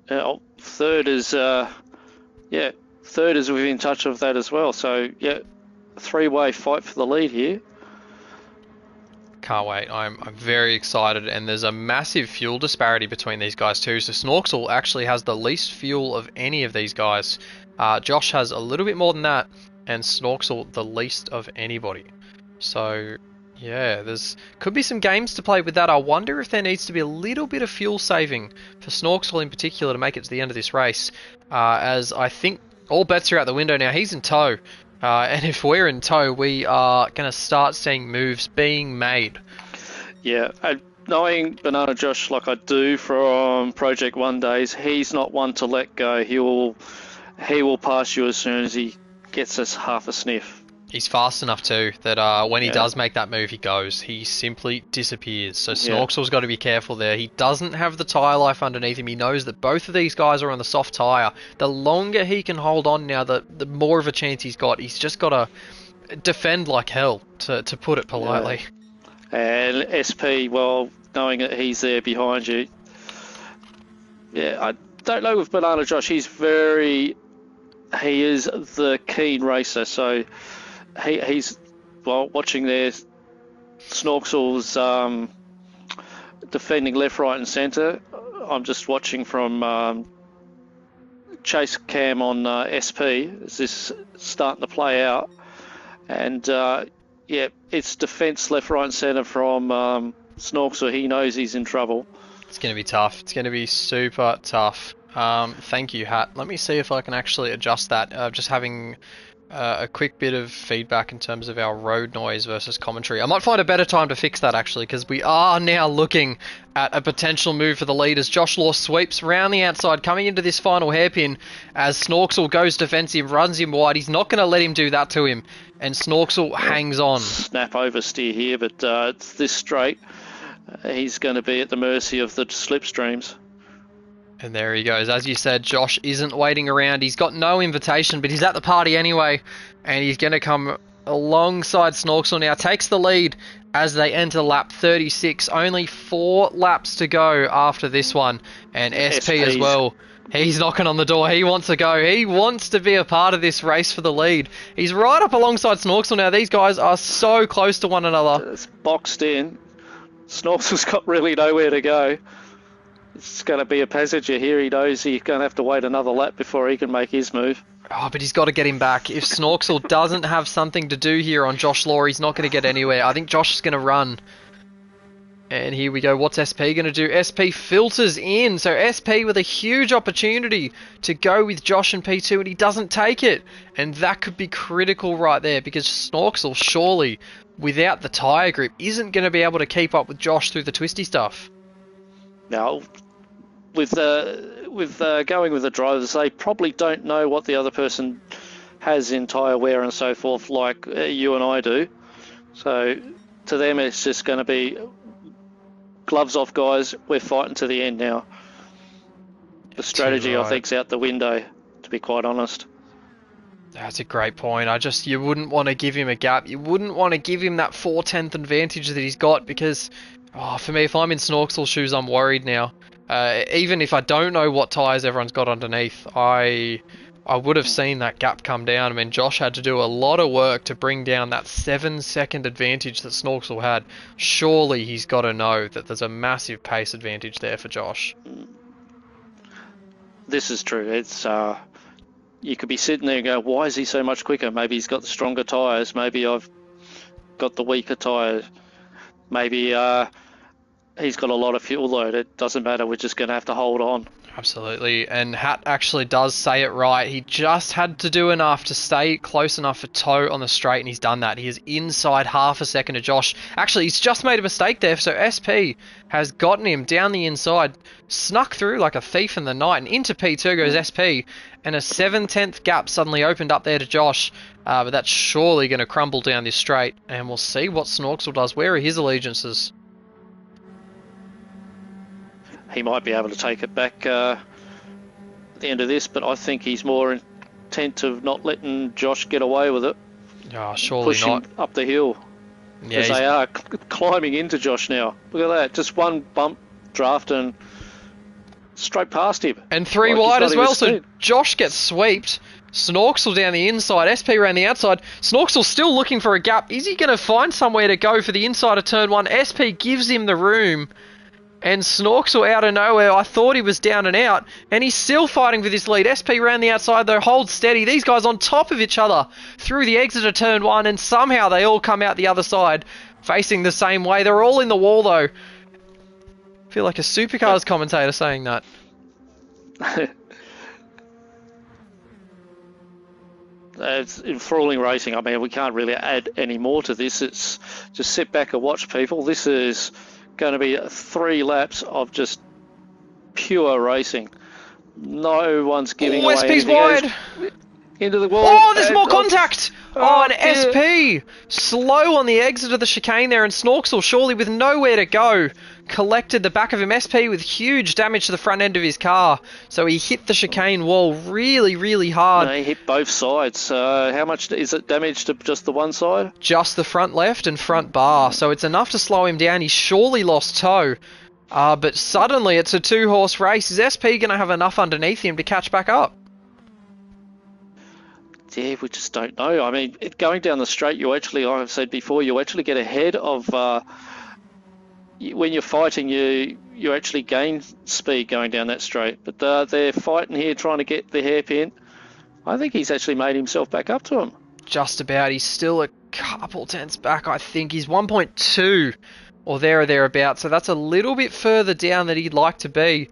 Third is, third is within touch of that as well. So, yeah, 3-way fight for the lead here. Can't wait. I'm very excited, and there's a massive fuel disparity between these guys too. So Snorksel actually has the least fuel of any of these guys. Josh has a little bit more than that, and Snorksel the least of anybody. So yeah, there's could be some games to play with that. I wonder if there needs to be a little bit of fuel saving for Snorksel in particular to make it to the end of this race, as I think all bets are out the window now. He's in tow. And if we're in tow, we are going to start seeing moves being made. Yeah, knowing Banana Josh like I do from Project 1 days, he's not one to let go. He will pass you as soon as he gets us half a sniff. He's fast enough too that when he does make that move, he goes. He simply disappears. So Snorksel's got to be careful there. He doesn't have the tyre life underneath him. He knows that both of these guys are on the soft tyre. The longer he can hold on now, the more of a chance he's got. He's just got to defend like hell, to put it politely. Yeah. And SP, well, knowing that he's there behind you. Yeah, I don't know with Banana Josh. He is the keen racer, so he's watching there. Snorksel's defending left, right, and centre. I'm just watching from chase cam on SP. Is this starting to play out? And yeah, it's defence left, right, and centre from Snorksel. He knows he's in trouble. It's going to be tough. It's going to be super tough. Thank you, Hat. Let me see if I can actually adjust that. Just having a quick bit of feedback in terms of our road noise versus commentary. I might find a better time to fix that actually, because we are now looking at a potential move for the lead as Josh Law sweeps round the outside, coming into this final hairpin as Snorksel goes defensive, runs him wide. He's not going to let him do that to him, and Snorksel hangs on. Snap oversteer here, but it's this straight. He's going to be at the mercy of the slipstreams. And there he goes. As you said, Josh isn't waiting around. He's got no invitation, but he's at the party anyway. And he's going to come alongside Snorksel now. Takes the lead as they enter lap 36. Only 4 laps to go after this one. And SP as well. He's knocking on the door. He wants to go. He wants to be a part of this race for the lead. He's right up alongside Snorksel now. These guys are so close to one another. It's boxed in. Snorksel's got really nowhere to go. It's going to be a passenger here. He knows he's going to have to wait another lap before he can make his move. Oh, but he's got to get him back. If Snorksel doesn't have something to do here on Josh Law, he's not going to get anywhere. I think Josh is going to run. And here we go. What's SP going to do? SP filters in. So SP with a huge opportunity to go with Josh in P2, and he doesn't take it. And that could be critical right there, because Snorksel, surely, without the tyre grip, isn't going to be able to keep up with Josh through the twisty stuff. Now, with going with the drivers, they probably don't know what the other person has in tyre wear and so forth, like you and I do. So to them, it's just going to be gloves off, guys. We're fighting to the end now. The strategy, I think, is out the window, to be quite honest. That's a great point. You wouldn't want to give him a gap. You wouldn't want to give him that 4/10 advantage that he's got, because for me, if I'm in Snorksel's shoes, I'm worried now. Even if I don't know what tyres everyone's got underneath, I would have seen that gap come down. I mean, Josh had to do a lot of work to bring down that 7-second advantage that Snorksel had. Surely he's got to know that there's a massive pace advantage there for Josh. This is true. It's you could be sitting there and go, why is he so much quicker? Maybe he's got the stronger tyres. Maybe I've got the weaker tyre. maybe he's got a lot of fuel load. It doesn't matter. We're just going to have to hold on. Absolutely, and Hat actually does say it right. He just had to do enough to stay close enough for toe on the straight, and he's done that. He is inside half a second of Josh. Actually, he's just made a mistake there, so SP has gotten him down the inside, snuck through like a thief in the night, and into P2 goes SP, and a 7/10 gap suddenly opened up there to Josh, but that's surely going to crumble down this straight, and we'll see what Snorksel does. Where are his allegiances? He might be able to take it back at the end of this, but I think he's more intent of not letting Josh get away with it. Oh, surely push not. him up the hill. Yeah, As they are climbing into Josh now. Look at that. Just one bump draft and straight past him. And three Like wide he's as not well, even so seen. Josh gets sweeped. Snorksel down the inside, SP around the outside. Snorksel still looking for a gap. Is he going to find somewhere to go for the inside of turn one? SP gives him the room. And Snorksel out of nowhere, I thought he was down and out, and he's still fighting for this lead. SP around the outside though, hold steady. These guys on top of each other through the exit of turn one, and somehow they all come out the other side, facing the same way. They're all in the wall though. I feel like a Supercars commentator saying that. It's enthralling racing. I mean, we can't really add any more to this. It's just sit back and watch, people. This is going to be 3 laps of just pure racing. No one's giving away SP's anything. wide. Into the wall. Oh, there's more contact! Oh, and dear. SP slow on the exit of the chicane there, and Snorksel surely with nowhere to go collected the back of him. SP with huge damage to the front end of his car, so he hit the chicane wall really, really hard. No, he hit both sides. How much is it damage to just the one side? Just the front left and front bar, so it's enough to slow him down. He surely lost toe, but suddenly it's a 2-horse race. Is SP going to have enough underneath him to catch back up? Yeah, we just don't know. I mean, going down the straight, you actually, like I've said before, you actually get ahead of, when you're fighting, you actually gain speed going down that straight. But they're fighting here, trying to get the hairpin. I think he's actually made himself back up to him. Just about. He's still a couple tenths back, I think. He's 1.2 or there or thereabouts, so that's a little bit further down than he'd like to be.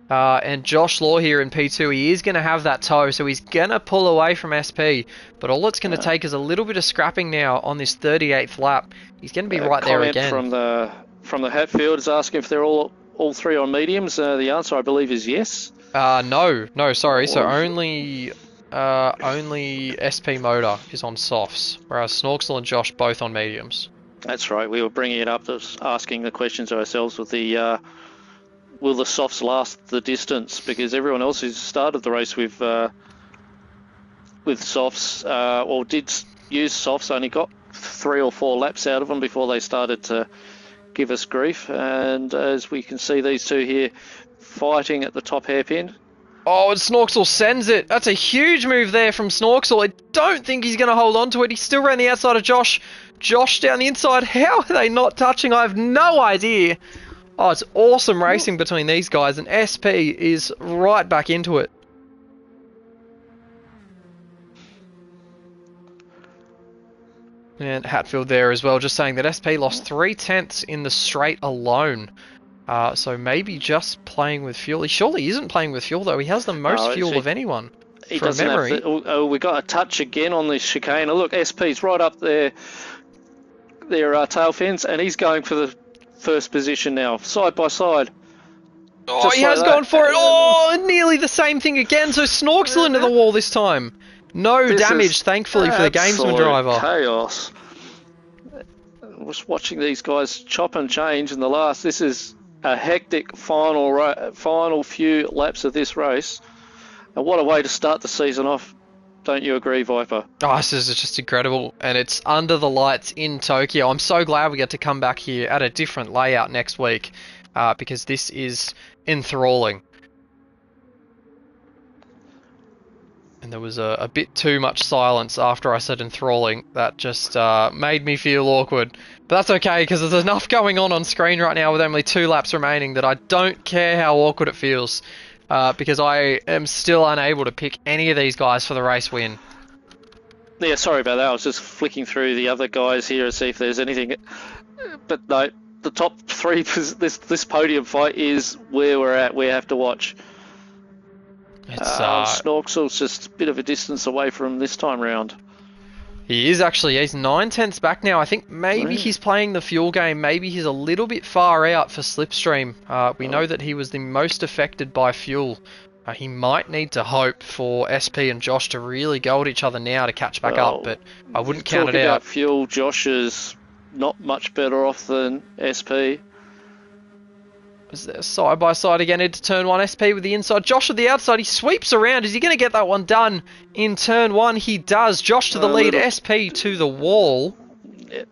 And Josh Law here in P2, he is going to have that toe, so he's going to pull away from SP. But all it's going to take is a little bit of scrapping now on this 38th lap. He's going to be right there again. From the Hatfield is asking if they're all 3 on mediums. The answer, I believe, is yes. No, sorry. So only SP Motor is on softs, whereas Snorksel and Josh both on mediums. That's right. We were bringing it up, just asking the questions ourselves with the will the softs last the distance? Because everyone else who's started the race with softs or did use softs only got 3 or 4 laps out of them before they started to give us grief. And as we can see, these two here fighting at the top hairpin. Oh, and Snorksel sends it. That's a huge move there from Snorksel. I don't think he's going to hold on to it. He's still around the outside of Josh. Josh down the inside. How are they not touching? I have no idea. Oh, it's awesome racing between these guys, and SP is right back into it. And Hatfield there as well, just saying that SP lost 3 tenths in the straight alone. So maybe just playing with fuel. He surely isn't playing with fuel, though. He has the most fuel of anyone. He doesn't have the, we got a touch again on this chicane. Look, SP's right up there, their tail fins, and he's going for the first position now, side by side. Oh, just he like has gone for it. Oh, nearly the same thing again. So Snorksel into the wall this time. No damage, thankfully, for the gamesman driver. Chaos. I was watching these guys chop and change in the last. This is a hectic final few laps of this race. And what a way to start the season off. Don't you agree, Viper? Oh, this is just incredible. And it's under the lights in Tokyo. I'm so glad we get to come back here at a different layout next week. Because this is enthralling. And there was a bit too much silence after I said enthralling. That just made me feel awkward. But that's okay, because there's enough going on screen right now with only 2 laps remaining that I don't care how awkward it feels. Because I am still unable to pick any of these guys for the race win. Yeah, sorry about that. I was just flicking through the other guys here to see if there's anything. But no, the top three, this podium fight is where we're at. We have to watch. It's Snorksel's just a bit of a distance away from this time round. He is actually. He's 9/10 back now. I think maybe he's playing the fuel game. Maybe he's a little bit far out for slipstream. We know that he was the most affected by fuel. He might need to hope for SP and Josh to really go at each other now to catch back up, but I wouldn't count it out. About fuel, Josh is not much better off than SP. Is there side by side again into turn 1? SP with the inside, Josh at the outside. He sweeps around. Is he going to get that one done in turn 1? He does. Josh to the lead, SP to the wall. Yeah.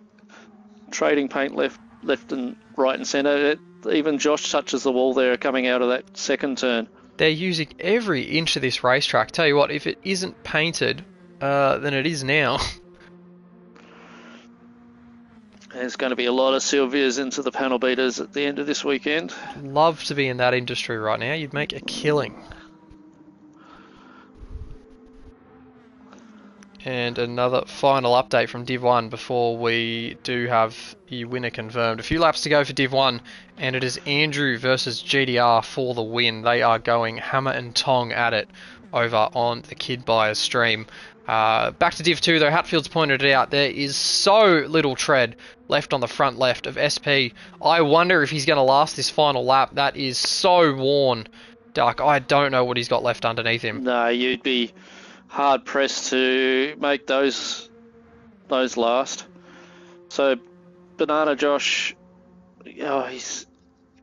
Trading paint left and right and centre. Even Josh touches the wall there coming out of that second turn. They're using every inch of this racetrack. Tell you what, if it isn't painted, then it is now. There's going to be a lot of Silvias into the panel beaters at the end of this weekend. Love to be in that industry right now. You'd make a killing. And another final update from Div 1 before we do have the winner confirmed. A few laps to go for Div 1, and it is Andrew versus GDR for the win. They are going hammer and tong at it over on the Kid Buyers stream. Back to Div 2 though, Hatfield's pointed it out, there is so little tread left on the front left of SP. I wonder if he's going to last this final lap. That is so worn, Duck. I don't know what he's got left underneath him. No, you'd be hard pressed to make those last. So Banana Josh, he's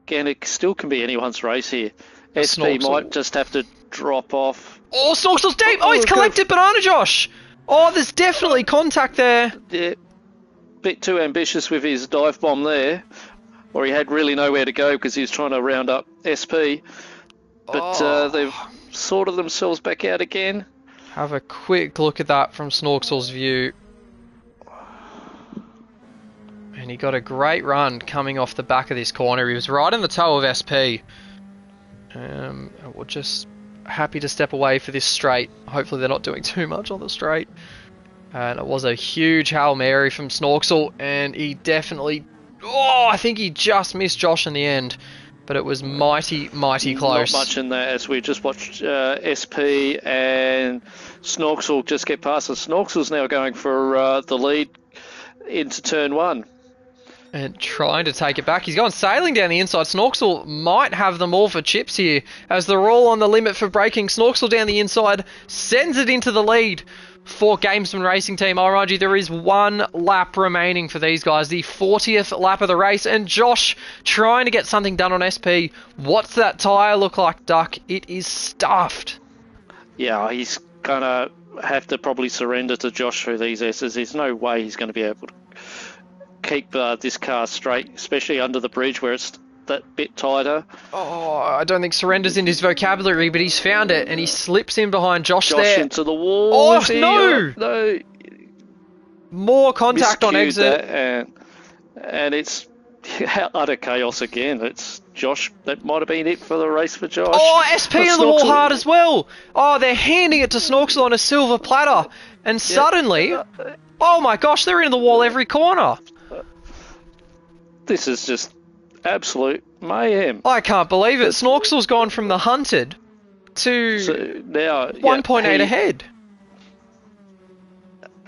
again, it still can be anyone's race here. SP might just have to drop off. Oh, Snorksel's deep! Oh, he's collected Banana Josh! Oh, there's definitely contact there. Yeah, bit too ambitious with his dive bomb there, or he had really nowhere to go because he was trying to round up SP. But they've sorted themselves back out again. Have a quick look at that from Snorksel's view. And he got a great run coming off the back of this corner. He was right in the toe of SP. We're just happy to step away for this straight. Hopefully they're not doing too much on the straight. And it was a huge Hail Mary from Snorksel, and he definitely... Oh, I think he just missed Josh in the end. But it was mighty, mighty close. Not much in that, as we just watched SP and Snorksel just get past us. Snorksel's now going for the lead into turn 1. And trying to take it back. He's going sailing down the inside. Snorksel might have them all for chips here, as they're all on the limit for braking. Snorksel down the inside, sends it into the lead for Gamesman Racing Team. I'll remind you, there is one lap remaining for these guys, the 40th lap of the race, and Josh trying to get something done on SP. What's that tyre look like, Duck? It is stuffed. Yeah, he's going to have to probably surrender to Josh through these S's. There's no way he's going to be able to keep this car straight, especially under the bridge where it's that bit tighter. Oh, I don't think surrender's in his vocabulary, but he's found it, and he slips in behind Josh there. Into the wall. Oh, no! No. More contact on exit. And it's utter chaos again. It's Josh. That might have been it for the race for Josh. Oh, SP in the wall hard as well. Oh, they're handing it to Snorksel on a silver platter. And suddenly, oh my gosh, they're in the wall every corner. This is just absolute mayhem. I can't believe it. Snorksel's gone from the hunted to now 1.8 ahead.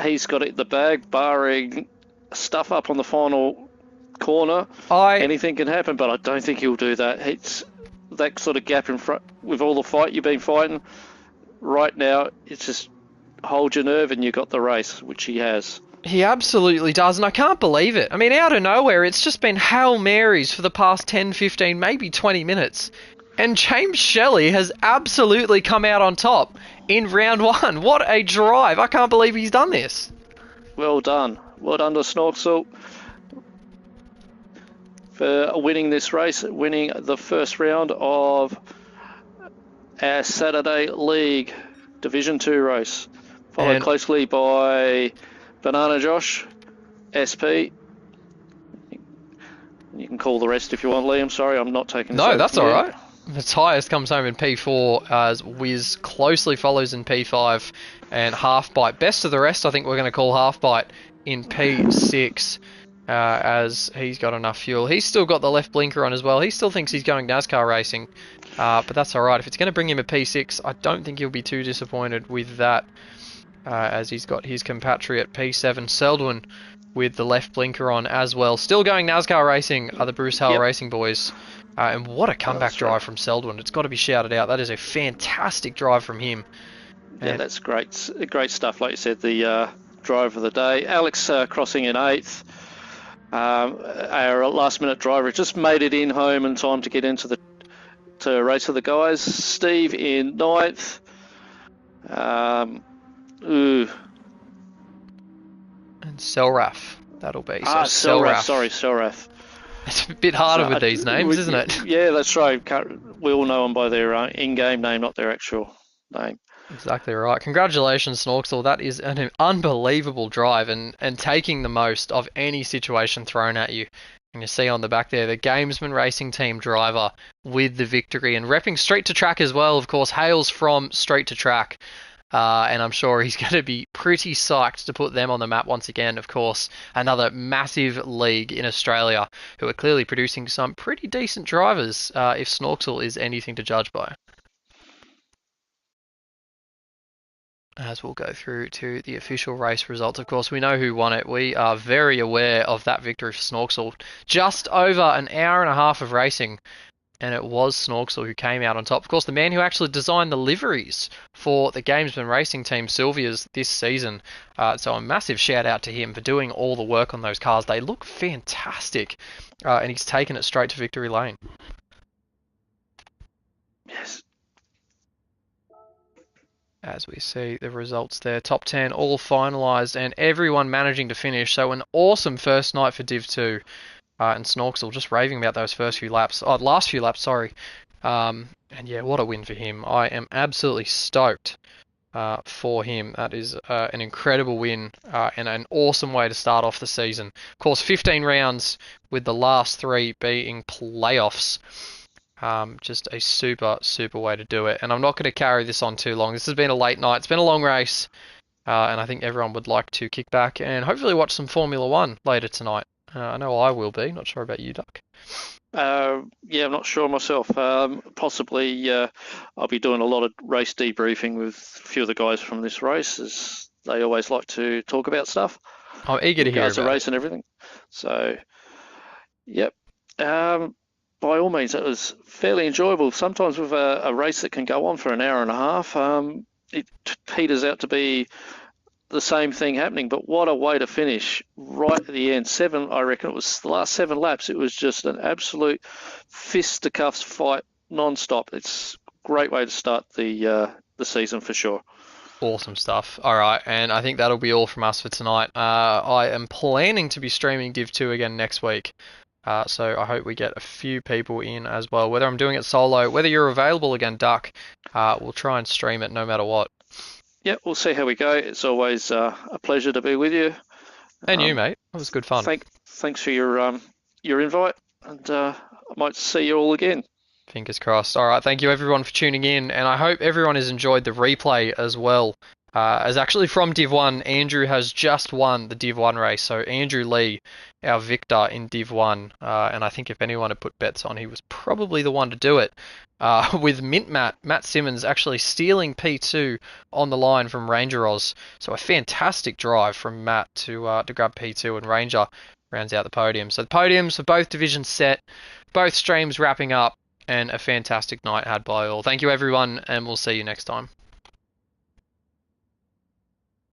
He's got it in the bag, barring stuff up on the final corner. Anything can happen, but I don't think he'll do that. It's that sort of gap in front with all the fight you've been fighting. Right now, it's just hold your nerve and you got the race, which he has. He absolutely does, and I can't believe it. I mean, out of nowhere, it's just been Hail Marys for the past 10, 15, maybe 20 minutes. And James Shelley has absolutely come out on top in round 1. What a drive. I can't believe he's done this. Well done. Well done to Snorksel for winning this race, winning the first round of our Saturday League Division 2 race. Followed closely by Banana Josh, SP. You can call the rest if you want, Liam. Sorry, I'm not taking... No, that's all right. Matthias comes home in P4 as Wiz closely follows in P5, and Half Bite, best of the rest, I think we're going to call Half Bite, in P6. as he's got enough fuel. He's still got the left blinker on as well. He still thinks he's going NASCAR racing, but that's alright. If it's going to bring him a P6, I don't think he'll be too disappointed with that, as he's got his compatriot P7 Selwyn with the left blinker on as well. Still going NASCAR racing are the Bruce Hale Racing boys. And what a comeback drive from Selwyn. It's got to be shouted out. That is a fantastic drive from him. Yeah, that's great. Great stuff. Like you said, the drive of the day. Alex crossing in 8th. Our last-minute driver just made it in home in time to get into the race with the guys. Steve in 9th. And Selrath, that'll be. Selrath. Sorry, Selrath. It's a bit harder with these names, isn't it? Yeah, that's right. We all know them by their in-game name, not their actual name. Exactly right. Congratulations, Snorksel. That is an unbelievable drive and taking the most of any situation thrown at you. And you see on the back there, the Gamesman Racing Team driver with the victory and repping Street to Track as well. Of course, hails from Street to Track. And I'm sure he's going to be pretty psyched to put them on the map once again. Of course, another massive league in Australia who are clearly producing some pretty decent drivers, if Snorksel is anything to judge by. As we'll go through to the official race results, of course, we know who won it. We are very aware of that victory for Snorksel. Just over an hour and a half of racing, and it was Snorksel who came out on top. Of course, the man who actually designed the liveries for the Gamesman Racing Team Silvia's this season. So a massive shout out to him for doing all the work on those cars. They look fantastic, and he's taken it straight to victory lane. Yes. As we see the results there, top 10 all finalised and everyone managing to finish. So an awesome first night for Div 2. And Snorksel just raving about those last few laps, sorry. And yeah, what a win for him. I am absolutely stoked for him. That is an incredible win and an awesome way to start off the season. Of course, 15 rounds with the last 3 being playoffs. Just a super, super way to do it. And I'm not going to carry this on too long. This has been a late night. It's been a long race. And I think everyone would like to kick back and hopefully watch some Formula 1 later tonight. I know I will be. Not sure about you, Duck. Yeah, I'm not sure myself. Possibly I'll be doing a lot of race debriefing with a few of the guys from this race, as they always like to talk about stuff. I'm eager to hear about the race and everything. So, yep. By all means, it was fairly enjoyable. Sometimes with a race that can go on for an hour and a half, it peters out to be the same thing happening, but what a way to finish right at the end. I reckon it was the last 7 laps. It was just an absolute fisticuffs fight non-stop. It's a great way to start the season for sure. Awesome stuff. All right, and I think that'll be all from us for tonight. I am planning to be streaming Div 2 again next week. So I hope we get a few people in as well. Whether I'm doing it solo, whether you're available again, Duck, we'll try and stream it no matter what. Yeah, we'll see how we go. It's always a pleasure to be with you. And you, mate. It was good fun. Thanks for your invite, and I might see you all again. Fingers crossed. All right, thank you everyone for tuning in, and I hope everyone has enjoyed the replay as well. As actually from Div 1, Andrew has just won the Div 1 race. So Andrew Lee, our victor in Div 1. And I think if anyone had put bets on, he was probably the one to do it. With Matt Simmons actually stealing P2 on the line from Ranger Oz. So a fantastic drive from Matt to grab P2, and Ranger rounds out the podium. So the podiums for both divisions set, both streams wrapping up, and a fantastic night had by all. Thank you everyone, and we'll see you next time.